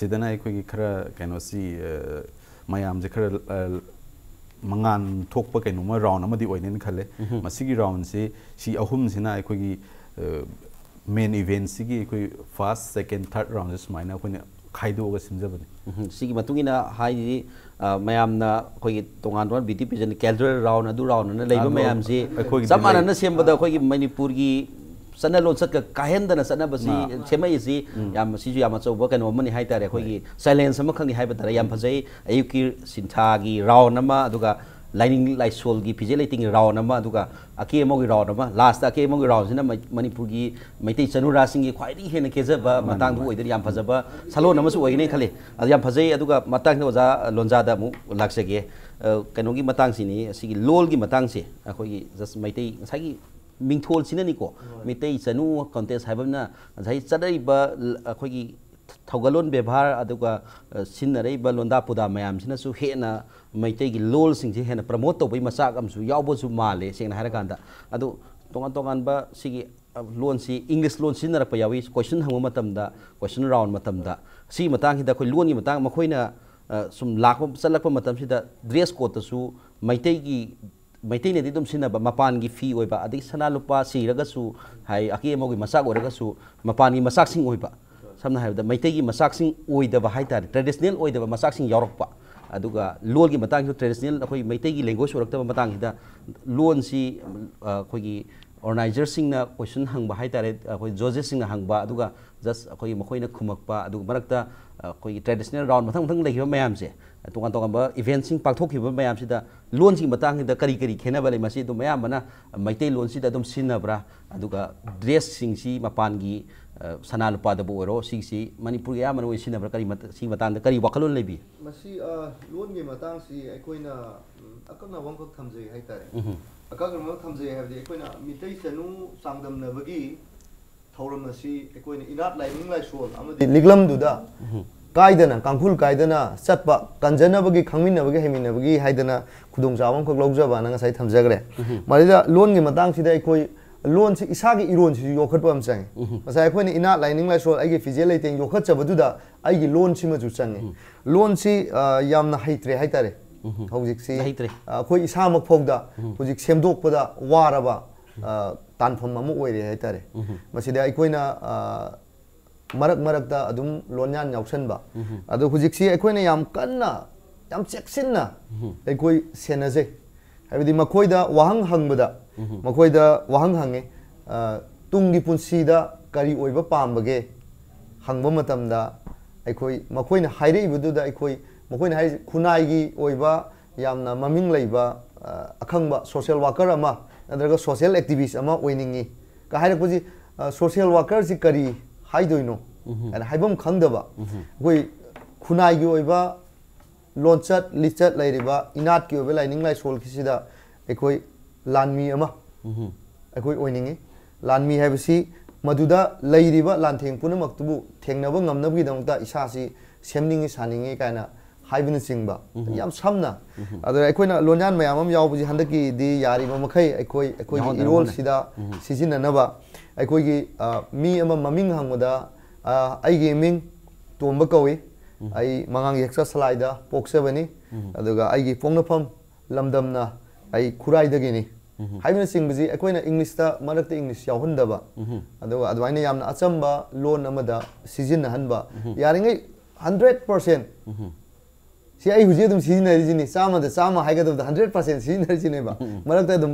ꯁꯤꯗꯅ ꯑꯩꯈꯣꯏꯒꯤ ꯈꯔ ꯀꯩꯅꯣꯁꯤ ꯃꯌꯥꯝꯁꯦ ꯈꯔ ꯃꯉꯥꯟ ꯊꯣꯛꯄ ꯀꯩꯅꯣꯝꯃ ꯔꯥꯎꯟ ꯑꯃꯗꯤ ꯑꯣꯏꯅꯦꯅ ꯈꯜꯂꯦ ꯃꯁꯤꯒꯤ ꯔꯥꯎꯟꯁꯤ ꯁꯤ ꯑꯍꯨꯝꯁꯤꯅ ꯑꯩꯈꯣꯏꯒꯤ ꯃꯦꯟ ꯏꯚꯦꯟꯁꯤꯒꯤ ꯑꯩꯈꯣꯏ ꯐꯥꯔꯁ ꯁꯦꯀꯦꯟ ꯊꯥꯔꯠ ꯔꯥꯎꯟꯁꯦ ꯁꯨꯃꯥꯏꯅ ꯑꯩꯈꯣꯏꯅ ꯈꯥꯏꯗꯣꯛꯑꯒ ꯁꯤꯟꯖꯕꯅꯤ ꯁꯤꯒꯤ ꯃꯇꯨꯡ ꯏꯟꯅ ꯍꯥꯏꯗꯤ ꯃꯌꯥꯝꯅ ꯑꯩꯈꯣꯏꯒꯤ ꯇꯣꯉꯥꯟ ꯇꯣꯉꯥꯟ ꯕ꯭ꯌꯨꯇꯤ ꯄꯦꯖꯦꯟ ꯀꯦꯖꯨꯋꯦꯜ ꯔꯥꯎꯟ ꯑꯗꯨ ꯔꯥꯎꯟ ꯑꯅ ꯂꯩꯕ ꯃꯌꯥꯝꯁꯤ ꯆꯞ ꯃꯥꯟꯅꯅ ꯁꯦꯝꯕꯗ ꯑꯩꯈꯣꯏꯒꯤ ꯃꯅꯤꯄꯨꯔꯒꯤ ꯆꯠꯅ ꯂꯣꯟꯆꯠꯀ ꯀꯥꯏꯍꯟꯗꯅ ꯆꯠꯅꯕꯁꯤ ꯁꯦꯝꯃꯛꯏꯁꯤ ꯁꯤꯁꯨ ꯌꯥꯝ ꯑꯆꯧꯕ ꯀꯩꯅꯣ ꯑꯃꯅꯤ ꯍꯥꯏꯇꯥꯔꯦ ꯑꯩꯈꯣꯏꯒꯤ ꯆꯦꯂꯦꯟꯖ ꯑꯃꯈꯛꯅꯤ ꯍꯥꯏꯕ ꯇꯥꯔꯦ ꯌꯥꯝ ꯐꯖꯩ ꯑꯌꯨꯛꯀꯤ ꯁꯤꯟꯊꯥꯒꯤ ꯔꯥꯎꯟ ꯑꯃ ꯑꯗꯨꯒ ꯂꯥꯏꯅꯤꯡ ꯂꯥꯏꯁꯣꯜꯒꯤ ꯐꯤꯖꯦꯠ ꯂꯩꯇꯦꯡꯒꯤ ꯔꯥꯎꯟ ꯑꯃ ꯑꯗꯨꯒ ꯑꯀꯦ ꯑꯃꯧꯒꯤ ꯔꯥꯎꯟ ꯑꯃ ꯂꯥꯁꯇ ꯑꯀꯦ ꯑꯃꯧꯒꯤ ꯔꯥꯎꯟꯁꯤꯅ ꯃꯅꯤꯄꯨꯔꯒꯤ ꯃꯩꯇꯩ ꯆꯅꯨꯔꯥꯁꯤꯡꯒꯤ ꯈ꯭ꯋꯥꯏꯗꯒꯤ ꯍꯦꯟꯅ ꯀꯦꯖꯕ ꯃꯇꯥꯡꯗꯨ ꯑꯣꯏꯗꯣꯏꯅꯤ ꯌꯥꯝ ꯐꯖꯕ ꯁꯥꯂꯣꯟ ꯑꯃꯁꯨ ꯑꯣꯏꯒꯅꯤ ꯈꯜꯂꯤ ꯑꯗꯨ ꯌꯥꯝ ꯐꯖꯩ ꯑꯗꯨꯒ ꯃꯇꯥꯡꯗ ꯑꯣꯖꯥ ꯂꯣꯟꯖꯥꯗ ꯑꯃꯨꯛ ꯂꯥꯛꯆꯒꯦ ꯀꯩꯅꯣꯒꯤ ꯃꯇꯥꯡꯁꯤꯅꯤ ꯑꯁꯤꯒꯤ ꯂꯣꯜꯒꯤ ꯃꯇꯥꯡꯁꯦ ꯑꯩꯈꯣꯏꯒꯤ ꯖꯁ ꯃꯩꯇꯩ ꯉꯁꯥꯏꯒꯤ ꯃꯤꯡꯊꯣꯜꯁꯤꯅꯅꯤꯀꯣ ꯃꯩꯇꯩ ꯆꯅꯨ ꯀꯣꯟꯇꯦꯁ ꯍꯥꯏꯕꯅ ꯉꯁꯥꯏ ꯆꯠꯅꯔꯤꯕ ꯑꯩꯈꯣꯏꯒꯤ ꯊꯧꯒꯜꯂꯣꯟ ꯕꯦꯕꯥꯔ ꯑꯗꯨꯒ ꯁꯤꯖꯤꯟꯅꯔꯤꯕ ꯂꯣꯟꯗꯥ ꯄꯨꯗꯥ ꯃꯌꯥꯝꯁꯤꯅꯁꯨ ꯍꯦꯟꯅ ꯃꯩꯇꯩꯒꯤ ꯂꯣꯜꯁꯤꯡꯁꯦ ꯍꯦꯟꯅ ꯄ꯭ꯔꯃꯣꯠ ꯇꯧꯕꯒꯤ ꯃꯆꯥꯛ ꯑꯃꯁꯨ ꯌꯥꯎꯕꯁꯨ ꯃꯥꯜꯂꯦ ꯁꯦꯡꯅ ꯍꯥꯏꯔꯀꯥꯟꯗ ꯑꯗꯨ ꯇꯣꯉꯥꯟ ꯇꯣꯉꯥꯟꯕ ꯁꯤꯒꯤ ꯂꯣꯟꯁꯤ ꯏꯪꯂꯤꯁ ꯂꯣꯟ ꯁꯤꯖꯤꯟꯅꯔꯛꯄ ꯌꯥꯎꯏ ꯀꯣꯏꯁꯟ ꯍꯪꯕ ꯃꯇꯝꯗ ꯀꯣꯏꯁꯟ ꯔꯥꯎꯟ ꯃꯇꯝꯗ ꯁꯤꯒꯤ ꯃꯇꯥꯡꯁꯤꯗ ꯑꯩꯈꯣই ꯂꯣꯟꯒꯤ ꯃꯇꯥꯡ ꯃꯈꯣꯏꯅ ꯁꯨꯝ ꯆꯠꯂꯛꯄ ꯃꯇꯝꯁꯤꯗ ꯗ꯭ꯔꯦꯁ ꯀꯣꯗꯇꯁꯨ ꯃꯩꯇꯩꯅꯗꯤ ꯑꯗꯨꯝ ꯁꯤꯖꯤꯟꯅꯕ ꯃꯄꯥꯟꯒꯤ ꯐꯤ ꯑꯣꯏꯕ ꯑꯗꯒꯤ ꯁꯅꯥ ꯂꯨꯄꯥ ꯁꯤꯔꯒꯁꯨ ꯍꯥꯏ ꯑꯀꯦ ꯑꯃꯧꯒꯤ ꯃꯆꯥꯛ ꯑꯣꯏꯔꯒꯁꯨ ꯃꯄꯥꯟꯒꯤ ꯃꯆꯥꯛꯁꯤꯡ ꯑꯣꯏꯕ ꯁꯝꯅ ꯍꯥꯏꯔꯕꯗ ꯃꯩꯇꯩꯒꯤ ꯃꯆꯥꯛꯁꯤꯡ ꯑꯣꯏꯗꯕ ꯍꯥꯏꯇꯥꯔꯦ ꯇ꯭ꯔꯦꯗꯤꯁꯅꯦꯜ ꯑꯣꯏꯗꯕ ꯃꯆꯥꯛꯁꯤꯡ ꯌꯥꯎꯔꯛꯄ ꯑꯗꯨꯒ ꯂꯣꯟꯒꯤ ꯃꯇꯥꯡꯁꯤꯗ ꯇ꯭ꯔꯦꯗꯤꯁꯅꯦꯜ ꯑꯩꯈꯣꯏ ꯃꯩꯇꯩꯒꯤ ꯂꯦꯡꯒ꯭ꯋꯦꯖ ꯑꯣꯏꯔꯛꯇꯕ ꯃꯇꯥꯡꯁꯤꯗ ꯂꯣꯟꯁꯤ ꯑꯩꯈꯣꯏꯒꯤ ꯑꯣꯔꯒꯅꯥꯏꯖꯔꯁꯤꯡꯅ ꯀꯣꯏꯁꯟ ꯍꯪꯕ ꯍꯥꯏꯇꯥꯔꯦ ꯑꯩꯈꯣꯏ ꯖꯣꯖꯦꯁꯁꯤꯡꯅ ꯍꯪꯕ ꯑꯗꯨꯒ ꯖꯁ ꯑꯩꯈꯣꯏꯒꯤ ꯃꯈꯣꯏꯅ ꯈꯨꯝꯃꯛꯄ ꯑꯗꯨꯒ ꯃꯔꯛꯇ ꯑꯩꯈꯣꯏꯒꯤ ꯇ꯭ꯔꯦꯗꯤꯁꯅꯦꯜ ꯔꯥꯎꯟ ꯃꯊꯪ ꯂꯩꯈꯤꯕ ꯃꯌꯥꯝꯁꯦ ꯇꯣꯉꯥꯟ ꯇꯣꯉꯥꯟꯕ ꯏꯚꯦꯟꯠꯁꯤꯡ ꯄꯥꯡꯊꯣꯛꯈꯤꯕ ꯃꯌꯥꯝꯁꯤꯗ ꯂꯣꯟꯁꯤꯒꯤ ꯃꯇꯥꯡꯁꯤꯗ ꯀꯔꯤ ꯈꯦꯠꯅꯕ ꯂꯩ ꯃꯁꯤ ꯑꯗꯨꯝ ꯑꯌꯥꯝꯕꯅ ꯃꯩꯇꯩꯂꯣꯟꯁꯤꯗ ꯑꯗꯨꯝ ꯁꯤꯖꯤꯟꯅꯕ꯭ꯔꯥ ꯑꯗꯨꯒ ꯗ꯭ꯔꯦꯁꯁꯤꯡꯁꯤ ꯃꯄꯥꯟꯒꯤ ꯁꯅꯥ ꯂꯨꯄꯥꯗꯕꯨ ꯑꯣꯏꯔꯣ ꯁꯤꯒꯤꯁꯤ ꯃꯅꯤꯄꯨꯔꯒꯤ ꯑꯌꯥꯝꯕꯅ ꯑꯣꯏꯅ ꯁꯤꯖꯤꯟꯅꯕ꯭ꯔꯥ ꯁꯤꯒꯤ ꯃꯇꯥꯡꯗ ꯀꯔꯤ ꯋꯥꯈꯜꯂꯣꯟ ꯂꯩꯕꯤ ꯃꯁꯤ ꯂꯣꯟꯒꯤ ꯃꯇꯥꯡꯁꯤ ꯑꯩꯈꯣꯏꯅ ꯑꯀꯛꯅꯕ ꯑꯃꯈꯛ ꯊꯝꯖꯩ ꯍꯥꯏꯇꯥꯔꯦ ꯑꯀꯛꯅꯕ ꯊꯝꯖꯩ ꯍꯥꯏꯕꯗꯤ ꯑꯩꯈꯣꯏꯅ ꯃꯤꯇꯩ ꯆꯅꯨ ꯆꯥꯡꯗꯝꯅꯕꯒꯤ ꯊꯧꯔꯝ ꯑꯁꯤ ꯑꯩꯈꯣꯏꯅ ꯏꯅꯥꯠ ꯂꯥꯏꯅꯤꯡ ꯂꯥꯏꯁꯣꯜ ꯑꯃꯗꯤ ꯂꯤꯛꯂꯝꯗꯨꯗ कायदना कांखुल कायदना चटपा कंजनबगी खंगमिनबगी हेमिनबगी हाइदना खुदोंचाब अमखक लौजबा ना ngasai thamjagre marida loan gi matang sida akhoi loan si isagi iron si yokhatpa am changi masai akhoi ni ina lining lai so aigi physical laiteng yokhat chabaduda aigi loan si ma ju changi loan si yamna haitre haitare hojik si akhoi isamak phogda hojik semdokpada waraba tanpham amu oire haitare masida aikoina marak marak da adum lonyan yauksan ba adu hujik si akhoi na yam kanna yam cheksinna akhoi senaje habidi makhoi da wahang hangbada makhoi da wahang hange tunggi punsi da kari oiba pambage hangba matam da akhoi makhoi na haire ibudu da akhoi makhoi na hai khunai gi oiba yamna maming leiba akhangba social worker ama adraga social activist ama oiningi ka haire puji social worker si kari हाइदोइनो एंड हाइबम खंगदबा कोई खुनाई की ओइबा लोंचत लिचत लाइरिबा इनात की ओइबा लाइनिंग लाइ सोल किसिदा एकोइ लानमी अमा एकोइ ओइनिंगे लानमी हाइबसी मदुदा लाइरिबा लानथेंग पुनमक्तुबु थेंगनबा ngamnabgi dangta isasi semningi saningi kaina हाइबन सिंबा याम समना अदर अखोइना लोन्यान मयाम अम यावबुजी हंदकी दी यारी मखै अखोई इरोल सिदा सिजिननबा अखोई मी अमा ममिंग हंगदा आइगी मिंग तोंबा कौई आई मंगांग एक्सा स्लाइदा पोक्सेबनी अदुगा आइगी पोंगनफम लमदमना आई खुराइदगिनी हाइबन सिंबजी अखोइना इंग्लिशता मरकते इंग्लिश यावहंदबा अदुगा अदवाइना यामना अचंबा लोन अमदा सिजिनहनबा यारिंगै 100% si ai huje dum sinari jini sama da sama haiga dum 100% sinari jini ba marak ta dum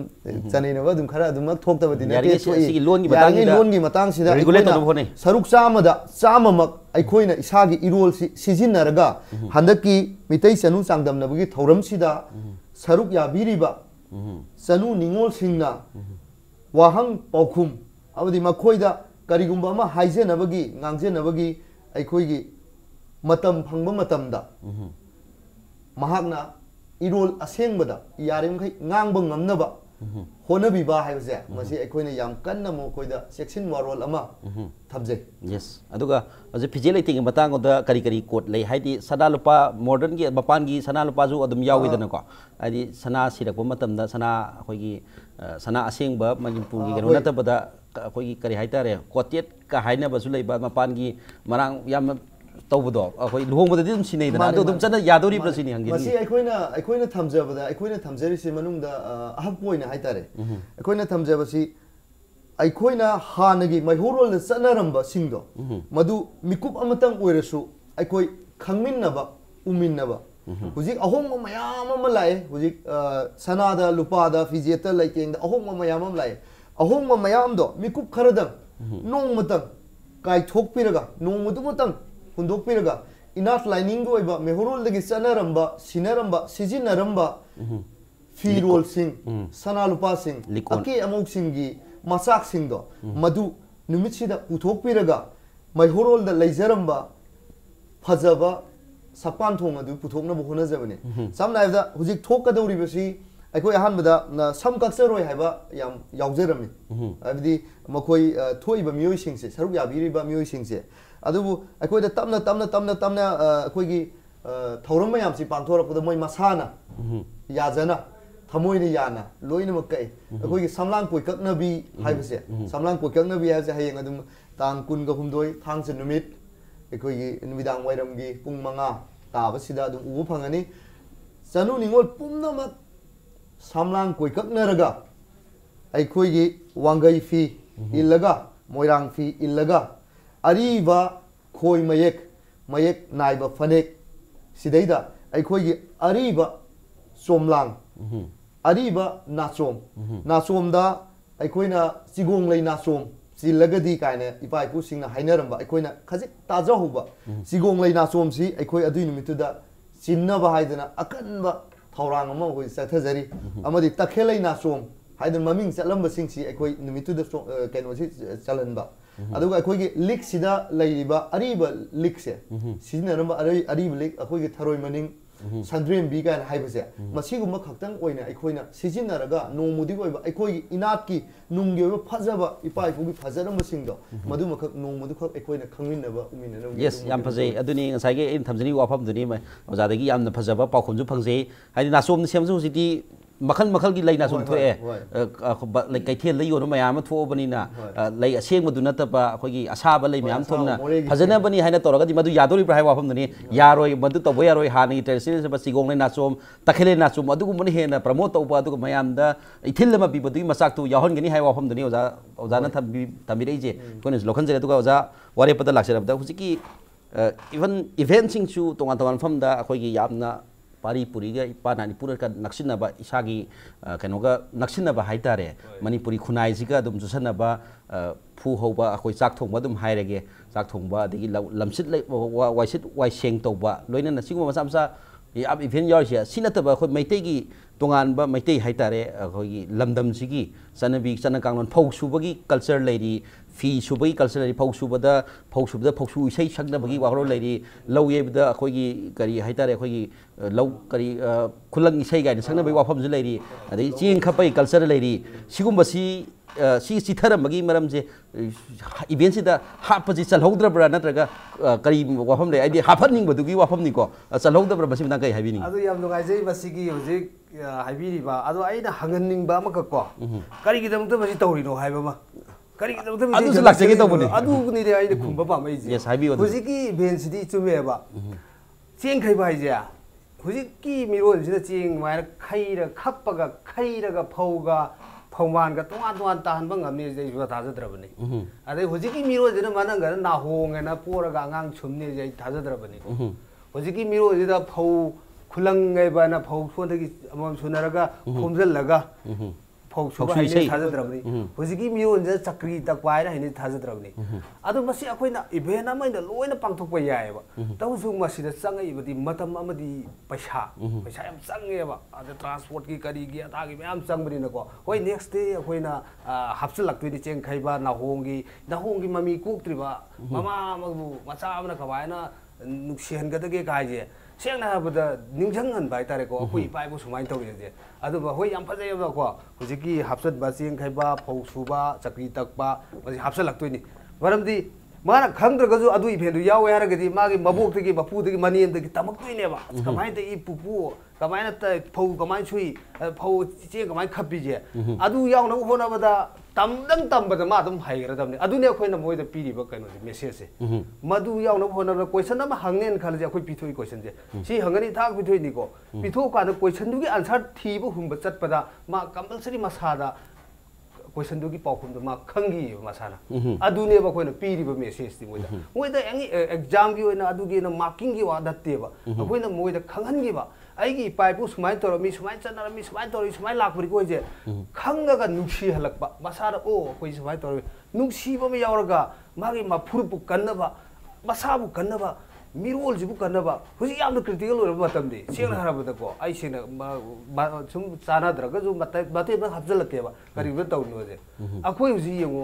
chani na ba dum khara dum mak thok ta ba din yari si loan gi matang sida regulate to phone saruk sama da sama mak ai khoina isagi irol si sijinaraga handaki mitei chanu changdam na bagi thoram sida saruk ya biri ba chanu ningol singna wahang paukhum abadi makhoida karigumba ma haije na bagi ngangje na bagi ai khoi gi matam phangba matam da mahakna irol asengbada yarimkhai ngangbang ngamnaba honabiba haibse masi aikoina yam kanna mo koida section warol ama thabje yes aduga aje phijel lighting matang oda kari kari code lei haidi sana lupa modern gi mapan gi sana lupa ju adum yawi dana ko adi sana sirakpa matamda sana akoigi sana asengba manipur gi gano natabada akoigi kari haitare kotet ka haina basu leiba mapan gi marang yam तौबदो अखोई लुहोंबदि दम सिनै दना दो दम चना यादोरी प्रसिनी हंगी मसी अखोइना थमजबदा अखोइना थमजरिसि मनुंगदा अहब पोइना हाइतारे अखोइना थमजबसी अखोइना हानगी मैहोरोल चनरंबा सिंगदो मदु मिकुप अमतंग ओइरसु अखोइ खंगमिनबा उमिनबा हुजिक अहोंग मयाम अम लाए हुजिक सनादा लुपादा फिजिएता लाइकेंग अहोंग मयाम अम लाए अहोंग मयाम दो मिकुप खरदंग नोंगमतंग काय थोकपिरगा नोंगमदुमतंग हुंदोकपिरगा इनाफ लाइनिंग ओइबा मेहोरोलदगी चनरंबा सिनरंबा सिजिनरंबा फिरोल सिंग सनालुपा सिंग अके अमोक सिंगी मसाक सिंगदो मदु नुमितसिदा पुथोकपिरगा मेहोरोलदा लेजरंबा फजबा सपान थोंग अदु पुथोकनबो होनजबने समनायदा हुजिक थोकदौरिबसी अखोय अहानबदा सम कक्सरोय हाइबा याम यावजरमि अबदी मखोय थोइबा मियोय सिंगसे सरुक याबिरिबा मियोय सिंगसे अदुबु अखोयदा तमना अखोयगी थौरम मयामसि पांथोरपदा मोय मसाना याजना थमोयने याना लोइना मकै अखोयगी समलांग पोइकक्नबी हाइबसे समलांग पोइकक्नबी हाइबसे हयेंग अदुम तांग कुनगा हुमदोय थांगसे नुमित अखोयगी नुमिदांग वाइरमगी पुंग मंगा ताबसिदा अदुम उबु फंगनी चनु निंगोल पुमनमक समलांग पोइकक्नरगा अखोयगी वांगई फी इल्लगा मोइरांग फी इल्लगा अरीबा खोई मयेक नाइबा फनेक सिदैदा अखोयगी अरीबा सोमलांग अरीबा नाचोमदा अखोयना चिगोंग लै नाचोम चिलगदी कायने इपा इपु सिंगना हाइनरंबा अखोयना खजिक ताजाहुबा चिगोंग लै नाचोम सि अखोय अदुइ निमितुदा चिन्नबा हाइदना अकनबा थौरांग अमा होय सथजरी अमदि तखेलै नाचोम हाइदन ममिंग चलंबा सिंगसि अखोय निमितुदा कैनोसि चलनबा अदुगा अखोयगी लिक सिदा लैरिबा अरीबा लिक से सिजनरंबा अरीबा लिक अखोयगी थरोय मनिंग संद्रेम बी कान हाइबसे मसिगुम खक्तंग ओइना अखोयना सिजनरगा नोमुदि ओइबा अखोयगी इनातकी नुंगी ओइबा फजबा इपाइ फुगी फजरंबा सिंगदो मदु मखक नोमुदु खक अखोयना खंगिनबा उमिनना यस याम फजै अदुनी ngसाइगे इन थमजनी वाफम दुनी ओजादगी यामना फजबा पाखुमजु फंगजे हाइदि नासोम सेमजु हुजिति मखल मखल की लैना सुन थोए लाइक कैथेल लै योन मयाम थोबनीना लै असेंग मदु नतबा अखोगी असाबा लै मयाम थोमना फजना बनी हाइना तोरगदि मदु यादोरि प्राय वाफम दुनी यारोय मदु तबो यारोय हानि ट्रेडिशनल से सिगोंग लै नाचोम तखेले नाचोम अदुगु मनि हेना प्रमोट तौबा अदुगु मयामदा इथिल मा बिबदुगी मसाक तु याहनगनी हाइ वाफम दुनी ओजा ओजाना तमिरेजे कोने लोखन जे अदुगा ओजा वारेपदा लाक्सरबदा हुजिकी इवन इवेंट सिंगसु तोंगा तोंगा फमदा अखोगी यामना पारी पुरी गा इपा नानीपुर का नक्सिनबा इसागी कनोगा नक्सिनबा हाइतारे मणिपुरी खुनाई सिगा दुम जुसनबा फु होबा अखोय चाक थोंबा दुम हाइरगे चाक थोंबा दगी लमसित वाइसित वाइसेंग तौबा लोइना नसिगु मसा मसा याब इवेंट यारसिया सिनतबा अखोय मैतेगी तोंगानबा मैते हाइतारे अखोयगी लमदम सिगी चनबी चन कांगलोन फौ सुबगी कल्चर लेरी फी सुबगी कल्चर लेरी फौ सुबदा फौसु इसै सकनबगी वाहरो लेरी लौ येबदा अखोयगी करी हाइतारे अखोयगी लौ करी खुलंग इसै गाइन सकनबगी वाफम जु लेरी अदे चिंग खपै कल्चर लेरी सिगुम्बसी सी चिथरमगी मरम जे इवेंट सिदा हापजी चलहौद्रब्रा नत्रगा करी वाफम ले आइदि हाफनिंग बदुगी वाफम निको चलहौद्रब्रा बसी मना कई हाबिनी अदु याम नुगाइजै बसिगी होजे हाबिरिबा अदु आइना हंगननिंगबा अमक को करी गिदमत बसी तौरिनो हाइबमा करी गिदमत बसी अदु लाक्सेगे तौबनी अदु नि रे आइना खुंबा पामै जे यस हाबी होजिकी इवेंट सिदि चुमेबा चेंग खैबा हाइजे होजिकी मिरोन सिदा चेंग माइना खैरा खप्पगा खैरागा फौगा फौमान का तोंगान तोंगान ताहनबा ngamni जे जुगा थाजद्रबनी अदे होजिकी मिरोजिना मानंगा नाहोंगना पोरगा आंगांग छुमने जे थाजद्रबनी होजिकी मिरोजिदा फौ खुलंगैबाना फौ सोदगी अमम सुनरगा खोमजलगा फौ सुबा हाइने थाजद्रबनी होजिकी मिरोजे चक्री तक्वाइरा हाइने थाजद्रबनी अदु मसी अखोइना इवेंट अमैना लोइना पांथोकपा यायबा तौसु मसीदा चंगैबदी मतम अमदी पैसा याम चंगेबा अदे ट्रांसपोर्ट की करीगी अदागी मयाम चंगबनिनको होय नेक्स्ट डे अखोइना हापसलक्तोइदि चेंग खैबा नाहोंगी ममी कोक्त्रिबा ममा मगु मचा अमना कबायना नुक्सिहनगदगे काजे सेंगना हाबदा निंजंगन बाय तारे को अखोइ पाइबो सुमाइन तौरिजे अदुबा होय याम फजैबा को हुजिकी हापसत बा चेंग खैबा फौ सुबा चक्री तकबा मसि हापसलक्तोइनि मरमदि माना खंद्रगजु अदु इभेंदु यावे हारगदि मागी मबोक्तगी बपुदगी मनियमदगी तमक्तोइनेबा कमाइते इ पुपु कमाइना फौ कमाइ सुई फौ चे कमाइ खप्पिजे अदु यावना होनाबदा तमदंग तंबदा मा दम हाइगरदमने अदुने अखोइना मोइदा पीरिबा कनो मेसेज से मदु यावना होनाबदा क्वेश्चन अमा हंगनेन खालजे अखोइ पिथोइ क्वेश्चन जे सी हंगनी थाक पिथोइ निको पिथो कानो क्वेश्चन दुगी आंसर थीबो हुंबा चटपदा मा कंपलसरी मसादा क्वेश्चन दुगी पाउखुम मा खंगी मसाना अदुने बा कोइना पीरिबा मेसेज ति मोइदा एनी एग्जाम की ओइना अदुगी ना मार्किंग की वा दत्तेबा अखोइना मोइदा खंगनगीबा आइगी पाइपु सुमाइ तोरमी सुमाइ चनरमी सुमाइ तोरि सुमाइ लाखबरी कोइजे खंगगा नुक्सी हलकबा मसारा ओ कोइ सुमाइ तोरि नुक्सीबा मे यावरगा मागी मफुरपु कन्नबा मसाबु कन्नबा मिरोलजिबु कन्नबा हुजि यामना क्रिटिकल ओरबा मतमदि सेंगना हरबदको आइ सेंगना सुम चानाद्रगा जु मते हाबजलतेबा करिबा तौनोजे अखोइ हुजि यंगो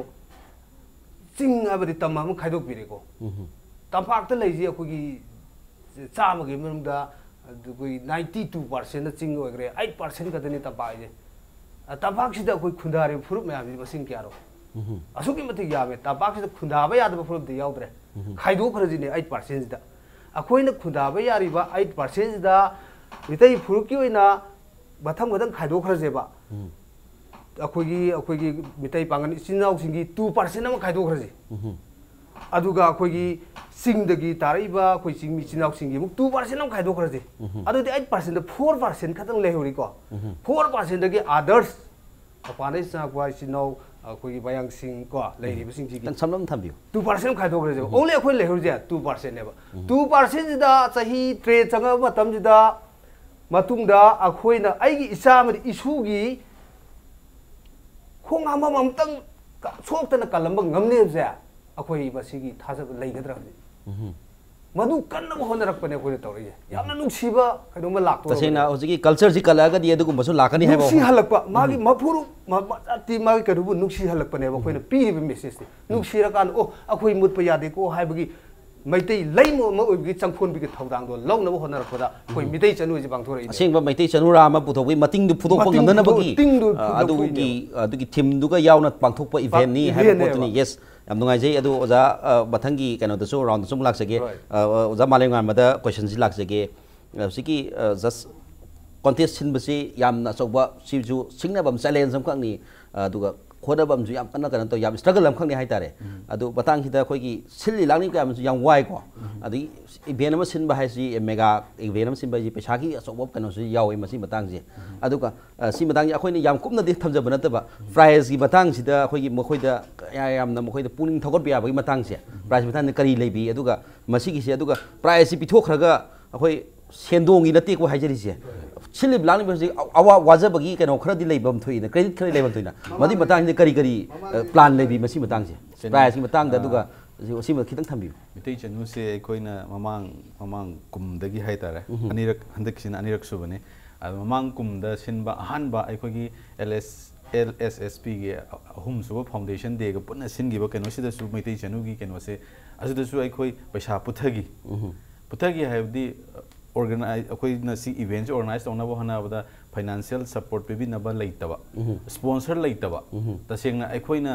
चिंग अबदि तम्मा म खाइदोक बिरेको तंपाक्ता लैजि अखोगी चामगे मनुंगदा कोई 92% चिंग होग्रे 8% कदनी तंपाइजे तंपाक्सिदा कोई खुंदारे फुरुप मयामदि मसिंग क्यारो असुकी मति यामे तंपाक्सिदा खुंदाबा यादबा फुरुपदि याउद्रे खाइदो खरजिने 8% सिदा अखोइना खुंदाबा यारिबा 8% सिदा मितै फुरुपकी ओइना बथम गदन खाइदो खरजेबा अखोगी मितै पांगन इचिनाउ सिंगी 2% अमा खाइदो खरजे अदुगा अखोगी सिंगदगी तारैबा अखोइ सिंग मिचिनाउ सिंगी मुक 2% अमा खाइदो खरजे अदुदि 8% 4% खतंग लेहौरिको 4% दगी अदर्स अपानै साकवा इचिनाउ अखोगी बायांग सिंग को लेरिबा सिंग सिगी समलम थम्बियो 2% खाइदो खरजे ओनली अखोइ लेहौरजे 2% नेबा 2% जिदा सही ट्रे चंगा मतम जिदा मतुंगदा अखोइना आइगी इसामदि इशुगी खोंग अममतंग सोक्तना कलंबा ngamनेबजे अखोइ बसिगी थाजब लेगद्रा मधु कन्नब होनरकपने अखोइ तौरिजे यामना नुक्सीबा कदोमा लाक्तो तसेना होजिकी कल्चर जी कलागा दि एदुगुमबसु लाकनी हैबो नुक्सी हलकपा मागी मफुरु मति मागी कदुबु नुक्सी हलकपने अखोइना पीरिबा मेसेज नुक्सीरकान ओ अखोइ मुतपा यादेको हाइबगी मैतै लैमो म ओइबगी चंगफोनबिगी थौदांगदो लौनबो होनरकपदा अखोइ मितै चनुजी बांथोरइ असेंबा मैतै चनुरा अमा पुथोबी मतिंग दु फुदोकपा ngमदनबगी अदुगी थीम दुगा यावना पांथोकपा इवेंट नि हैबो पोतनी यस याम नुंगाइजै अदु ओजा बथंगी कनोदसु राउंड दसु लाक्सगे ओजा मालेमगानबदा क्वेश्चन जी लाक्सगे सिकी जस्ट कॉन्टेस्ट सिनबसी यामना चौबा सिजु सिंगनाबम चैलेंज हमखंगनी अदुगा खोदबम जु याम कन्ना कन तो याम स्ट्रगल हमखंगनी हाइतारे अदु बतांग हिदा खोगी सिल्ली लांगनी का याम वाइ को अदि इवेंट अमा सिनबा हाइसि मेगा इवेंट अमा सिनबा जी पैसागी अचौब कनोसु यावै मसी मतंग जे अदुगा सि मतंग अखोइनी याम कुमना दि थमजब नतबा प्राइज की मतंग सिदा खोगी मखोइदा यामना मखोइदा पुनिंग थगोट बियाबगी मतंग से प्राइज मतंग करी लेबी अदुगा मसीगी से अदुगा प्राइज सि पिथोखरगा अखोइ सेंदोंगी नते को हाइजरिसे सिलिब लांगनी बसी अवा वाजबगी कनो खरदि लेबम थोइना क्रेडिट खरै लेबम थोइना मदि मतंग करी प्लान लेबी मसी मतंग से प्राइज की मतंग अदुगा सिम खितंग थम्बियो मितै चनु से अखोइना ममांग कुमदगी हाइतारे अनिरक हंदकसिन अनिरक सुबने ममांग कुमदा सिनबा अहानबा अखोगी LSSP गे अहुम सुबा फाउंडेशन दे ग पुन्ना सिनगिबा कनो सिदसु मितै चनुगी कनो से असुदसु अखोइ पैसा पुथगी हाइबदी organize अखोइना सी इवेंट्स ऑर्गेनाइज तौनबो हनाबदा फाइनेंशियल सपोर्ट पिबिनबा लेतबा स्पॉन्सर लेतबा तसेंगना अखोइना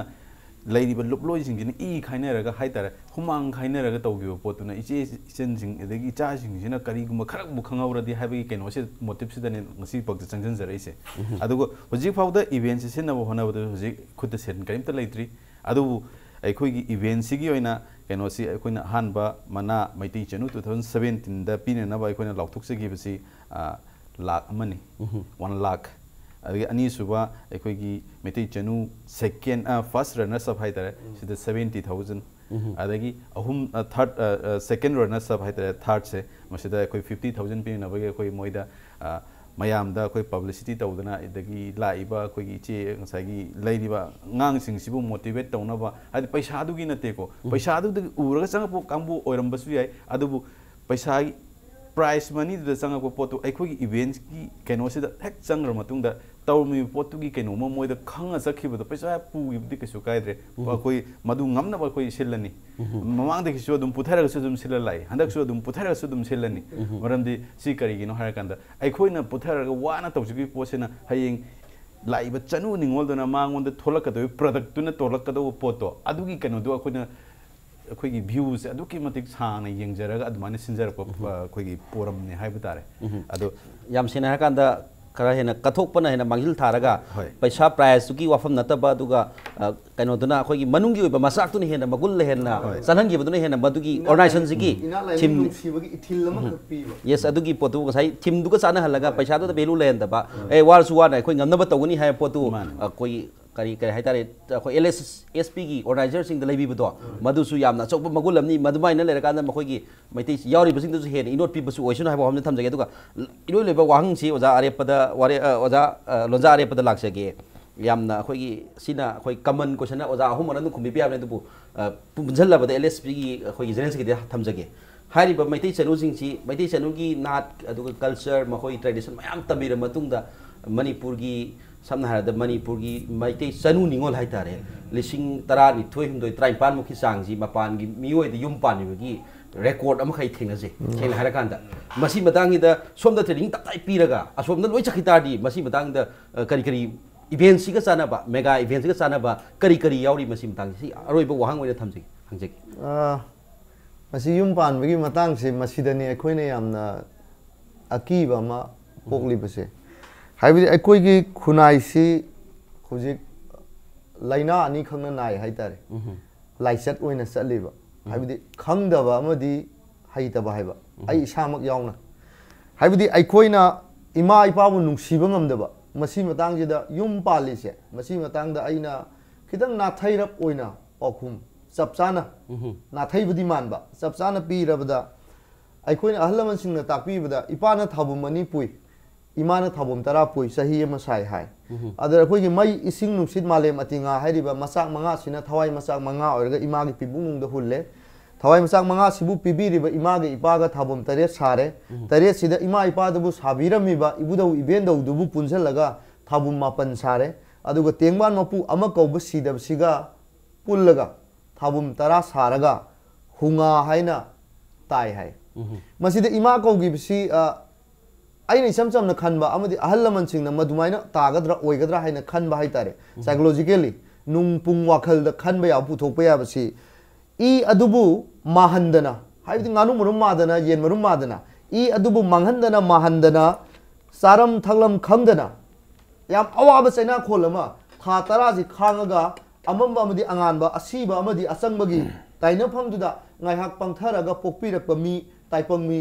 लेरिबा लुपलोइसिंगिन ई खाइनरगा हाइतारे हुमांग खाइनरगा तौगिबो पोतुना इचे इचेनसिंग एदगी इचासिंगिना करिगुम खरक बु खंगावरदि हाबि केनोसे मोटिव सिदने ngasi पक् चंगजन जरैसे अदुगो हुजिक फाउदा इवेंट सिनबो होनबो हुजिक खुद सेन करिमता लेत्रि अदुबु अखोइगी इवेंट सिगी ओइना केनोसी अखोइना हानबा मना मैतै चनु 2017 दा पिनेनबा अखोइना लाउथुक्सगिबसि लाख अमनि 1 लाख अदगी अनीसुबा अखोइगी Meitei Chanu second first runners up हाइतारे सिदा 70,000 अदगी अहुम थर्ड सेकेंड रनर्स अप हाइतारे थर्ड से मसिदा अखोइ 50,000 पिनेनबगे अखोइ मोइदा मयामदा अखोइ पब्लिसिटी तौदना इदगी लाइबा अखोइगी चे ngsaigi लेरिबा ngang सिंगसिबु मोटिवेट तौनबा हादि पैसादुगी नतेको पैसादुगी उरगा चंगपो कांबु ओइरमबसु याय अदुबु पैसागी प्राइस मनी द चंगपो पोतु अखोइगी इवेंट्स की केनोसिदा हेक चंगर मतुंगदा तौरमी पोतुगी केनोमा मोइदा खंगा चखिबदो पैसा पुगिबदि केसु कायद्रे अखोइ मदु ngamnaba अखोइ सिलनी ममांगदगिसु अदुम पुथारगसु अदुम सिललाई हंदकसु अदुम पुथारगसु अदुम सिलनी मरमदि सि करिगिनो हारकांदा अखोइना पुथारगा वाना तौजुगी पोसेना हयेंग लाइबा चनु निंगोलदना मांगोंदा थोलकदो प्रोडक्टुना तोलकदो पोतो अदुगी केनोदो अखोइना अखोइगी व्यूज अदुकी मतिक साना येंगजरगा अदुमाने सिंजरको अखोइगी पोरमने हाइबो तारे अदो याम सेना हारकांदा खरा हेना कथोकपना हेना मांगिल थारगा पैसा प्राइस तुकी वाफम नतबा दुगा कनोदना अखोइगी मनुंगी ओइबा मसाक्तुनि हेना मगुल हेना सनहनगिबदुनि हेना मदुगी ऑर्गेनाइजेशन सिगी थिम इथिल लमा पीबा यस अदुगी पोतु गसाई थिम दुगा साना हलगा पैसा दो वैल्यू लेहनदबा ए वारसु वाना अखोइ ngamnaba तौगनी हाय पोतु अखोइ करी करी हाइतारे अखोइ LSSP की ऑर्गेनाइजर सिंग लेबिबदो मदुसु यामना चौप मगुलमनी मदुमाइना लेरकांदा मखोइगी मैतै यावरि बसिंग दुसु हेन इनोट पिबसु ओइसुन हाइबो हमने थमजगे दुगा इरोइ लेबा वाहंग छि ओजा अरेपदा वारे ओजा लोंजा अरेपदा लाक्सगे यामना अखोइगी सिना अखोइ कमन क्वेश्चन ओजा अहुम मनन खुमबि पियाबने दुबु पुंजलबदा LSSP की अखोइगी जेनेरेल सेक्रेटरी थमजगे हारिबा मैतै चनु सिंगछि मैतै चनु की नाट अदुगा कल्चर मखोइ ट्रेडिशन मयाम तमिर मतुंगदा मणिपुर की समना हारद मणिपुर की मैतै चनु निंगोल हाइतारे लिसिंग 12 मुखी सांगजी मपान की मियोइद युम पानिबगी रेकॉर्ड अमखै थेंगजे थेंग हारकांदा मसी मतांगीदा सोमदा ट्रेनिंग तताइ पीरगा असोमदा लोइ चखितारदी मसी मतांगदा करी करी इवेंट सिगा चानाबा मेगा इवेंट सिगा चानाबा करी करी यावरी मसी मतांगसी अरोइबा वाहंग ओइना थमजे हंजे मसी युम पानबगी मतांगसे मसीदनी अखोइना यामना अकीबा मा पोकलिबसे हाइबदी अखोइगी खुनाइसी हुजिक लाइना अनि खंगना नाय हाइतारे लाइसत ओइना चलिबा हाइबदी खंगदबा अमदी हाइतबा हाइबा आई इसामक यावना हाइबदी अखोइना इमा इपाबु नुंसिबा ngamdaba मसी मतांगजिदा युम पालिसे मसी मतांगदा आइना खिदंग नाथैरप ओइना अखुम सबसाना नाथैबदी मानबा सबसाना पीरबदा अखोइना अहलमनसिंगना ताकपीबदा इपाना थाबुमनी पुई इमाना थाबुम तरा पुई सही अमा साइ हाय अदर अखोइगी मई इसिंग नुसित मालेम अतिंगा हाइरिबा मसाक मंगा सिना थवाई मसाक मंगा ओरगा इमागी पिबुंगुंगदा हुल्ले थवाई मसाक मंगा सिबु पिबिरिबा इमागे इपागा थाबुम तरे सारे तरे सिदा इमा इपादबु साबिरमिबा इबुदौ इबेंदौ दुबु पुंजलगा थाबुम मापन सारे अदुगा तेंगबान मपु अमा कौब सिदबसिगा पुल्लगा थाबुम तरा सारगा हुंगा हाइना ताई हाय मसिदा इमा कौगिबसि आइना इसम चमना खनबा अमदि अहल लमनसिंगना मदुमाइना तागद्रा ओइगद्रा हाइना खनबा हाइतारे साइकोलॉजिकली नुंग पुंग वाखलदा खनबा या पुथोकपा याबसि ई अदुबु माहंदना हाइबदि गानु मरुम मादना येन मरुम मादना ई अदुबु मांहंदना माहंदना सारम थगलम खंगदना याम अवाब चैना खोलमा था तराजि खांगगा अमंबा अमदि अंगानबा असीबा अमदि असंगबगी ताइनफमदुदा ngaihak pangtharaga pokpirappa mi taipang mi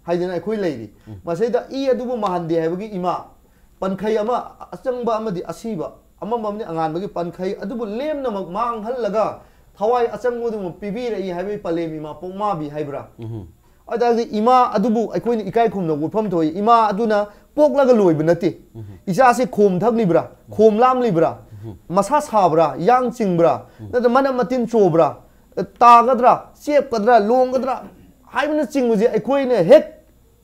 हाइदना अखोइ लेरि मसैदा ई अदुबु महंदे हाइबगी इमा पनखै अमा अचंगबा अमदि असीबा अमममनि अंगानबगी पनखै अदुबु लेमनमक मांगहलगा थवाई अचंगबुदु पिबिरई हाइबे पलेम इमा पोमाबि हाइब्रा अदागि इमा अदुबु अखोइनि इकाइ खुमनो गुफम थोइ इमा अदुना पोकलगा लोइब नते इचासे खोम थगलिब्रा खोम लामलिब्रा मसा साब्रा यांग चिंगब्रा नत मन मतिन चोब्रा तागद्रा चेपगद्रा लोंगद्रा हाइबना चिंगुजे अखोइने हेक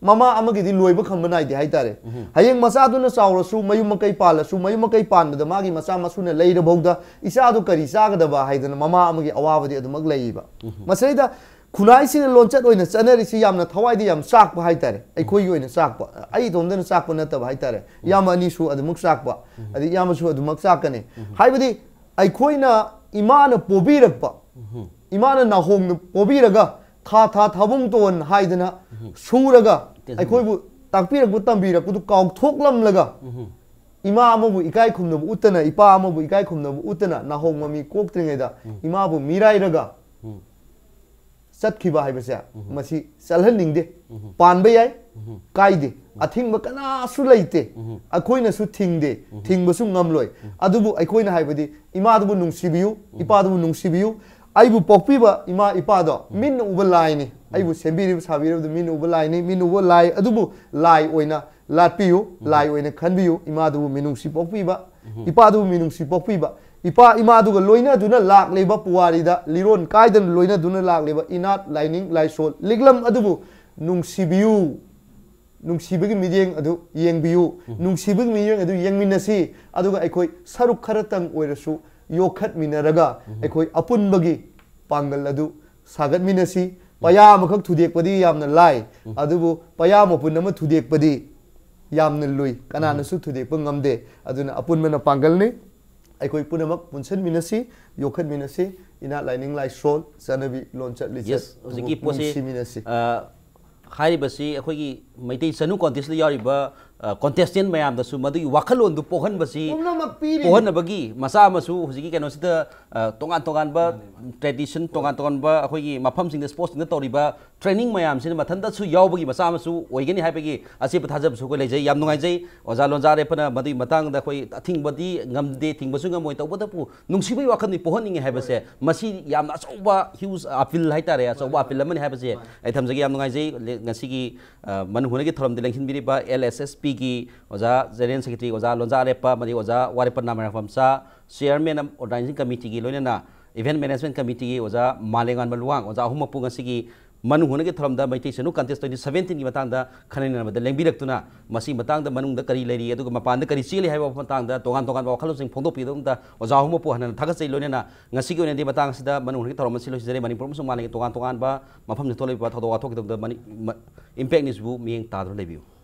ममा अमगिदि लोइब खमनाइदि हाइतारे हयेंग मसादुना चावरसु मयुमकै पालसु मयुमकै पानबदा मागी मसा मसुना लेइरबौदा इसादु करि चागदबा हाइदना ममा अमगी अवाबदि अदुमक लेइबा मसैदा खुनाई से लोंचत ओइना चनरिसि यामना थवाइदि याम साकपा हाइतारे अखोइगी ओइना साकपा आई तोमदन साकपा नतब हाइतारे याम अनिसु अदमुक साकपा अदि यामसु अदमुक साकने हाइबदि अखोइना इमान पोबिरकपा इमान नाहोंग पोबिरगा था थाबुंग तोन हाइदना सुरगा अखोइबु ताकपिरकबु तंबिरकबु काउथोकलमलगा इमा अमबु इकाई खुमनबु उतना इपा अमबु इकाई खुमनबु उतना नाहोंग ममी कोक्त्रिङैदा इमाबु मिराइरगा चतखिबा हाइबसे मसी चलहनिंगदे पानबे याय काइदे अथिंग कनासु लैते अखोइनसु थिंगदे थिंगबसु ngमलोय अदुबु अखोइना हाइबदि इमादबु नुंसिबियु इपादबु नुंसिबियु आइबु पोक्पिबा इमा इपादो मिन उबा लाइनि आइबु सेंबिरिबु साबिरिबु मिन उबा लाइनि मिन उबा लाइ अदुबु लाइ ओइना लाटपियु लाइ ओइना खनबियु इमादबु मिनुंसि पोक्पिबा इपादबु मिनुंसि पोक्पिबा इपा इमादुगा लोइना दुना लाक लेबा पुवारिदा लिरोन काइदन लोइना दुना लाक लेबा इनात लाइनिंग लाइसोल लिगलम अदुबु नुंसिबियु नुंसिबगी मिजेंग अदु येंगबियु नुंसिबगी मिजेंग अदु येंगमिनसी अदुगा अखोइ सरुक खरतंग ओइरसु योखत मिनरगा अखोइ अपुनबगी पांगल अदु सागत मिनसी पयाम खक थुदेकपदी यामना लाइ अदुबु पयाम अपुनम थुदेकपदी यामना लुइ कनानसु थुदेकप ngamde अदुना अपुनमना पांगलनि अखोइ पुनमक पुनसन मिनसी योखत मिनसी इना लाइनिंग लाइ सोल सनबी लोंचत लिचत हजिकी पोसे मिनसी हाइबसी अखोइगी मैतै चनु contest यारिबा contestant mayam da su madu wakalon du pohan basi pohan bagi masa masu hujiki kano sida tongan ba tradition tongan ba akhoi mafam sing sports na toriba training mayam sin mathanda su yaw bagi masa masu oigani hai bagi ase pathajab su ko lejai yam nungai jai oza lonja re pana madu matang da khoi athing badi ngamde thing basu ngamoi tawba da pu nungsibai wakan ni pohan ningi hai base masi yam na soba huge appeal hai tare soba appeal mani hai base ai thamjagi yam nungai jai ngasi gi manu hunagi thoram de lenghin biri ba LSSP की ओजा जनरल सेक्रेटरी ओजा लोंजा अलेप्पा मदि ओजा वारेपा नामेराकपमचा चेयरमैन ऑफ ऑर्गेनाइजिंग कमिटी की लोइना इवेंट मैनेजमेंट कमिटी की ओजा मालेंगानबा लुवांग ओजा अहुमपु गसिगी मनु हुनगे थरमदा मैथि सनु कंटेस्ट 2017 की मतंगदा खनैनबदा लेंबिरक्तुना मसी मतंगदा मनुंगदा करी लेरी अदुगा मपानदा करी चेली हाइबा मतंगदा तोगान तोगान वखलसिंग फोंदोपिदुंदा ओजा अहुमपु हनन थागसै लोइना ngasiगी ओनेदि मतंगसिदा मनु हुनगे थरम सिलो सिजरे मणिपुर मसु मालेंगे तोगान तोगान बा मफम थोलैबा थदो वाथोकिदुंदा मनि इम्पैक्ट निसबु मियेंग तादरो लेबिउ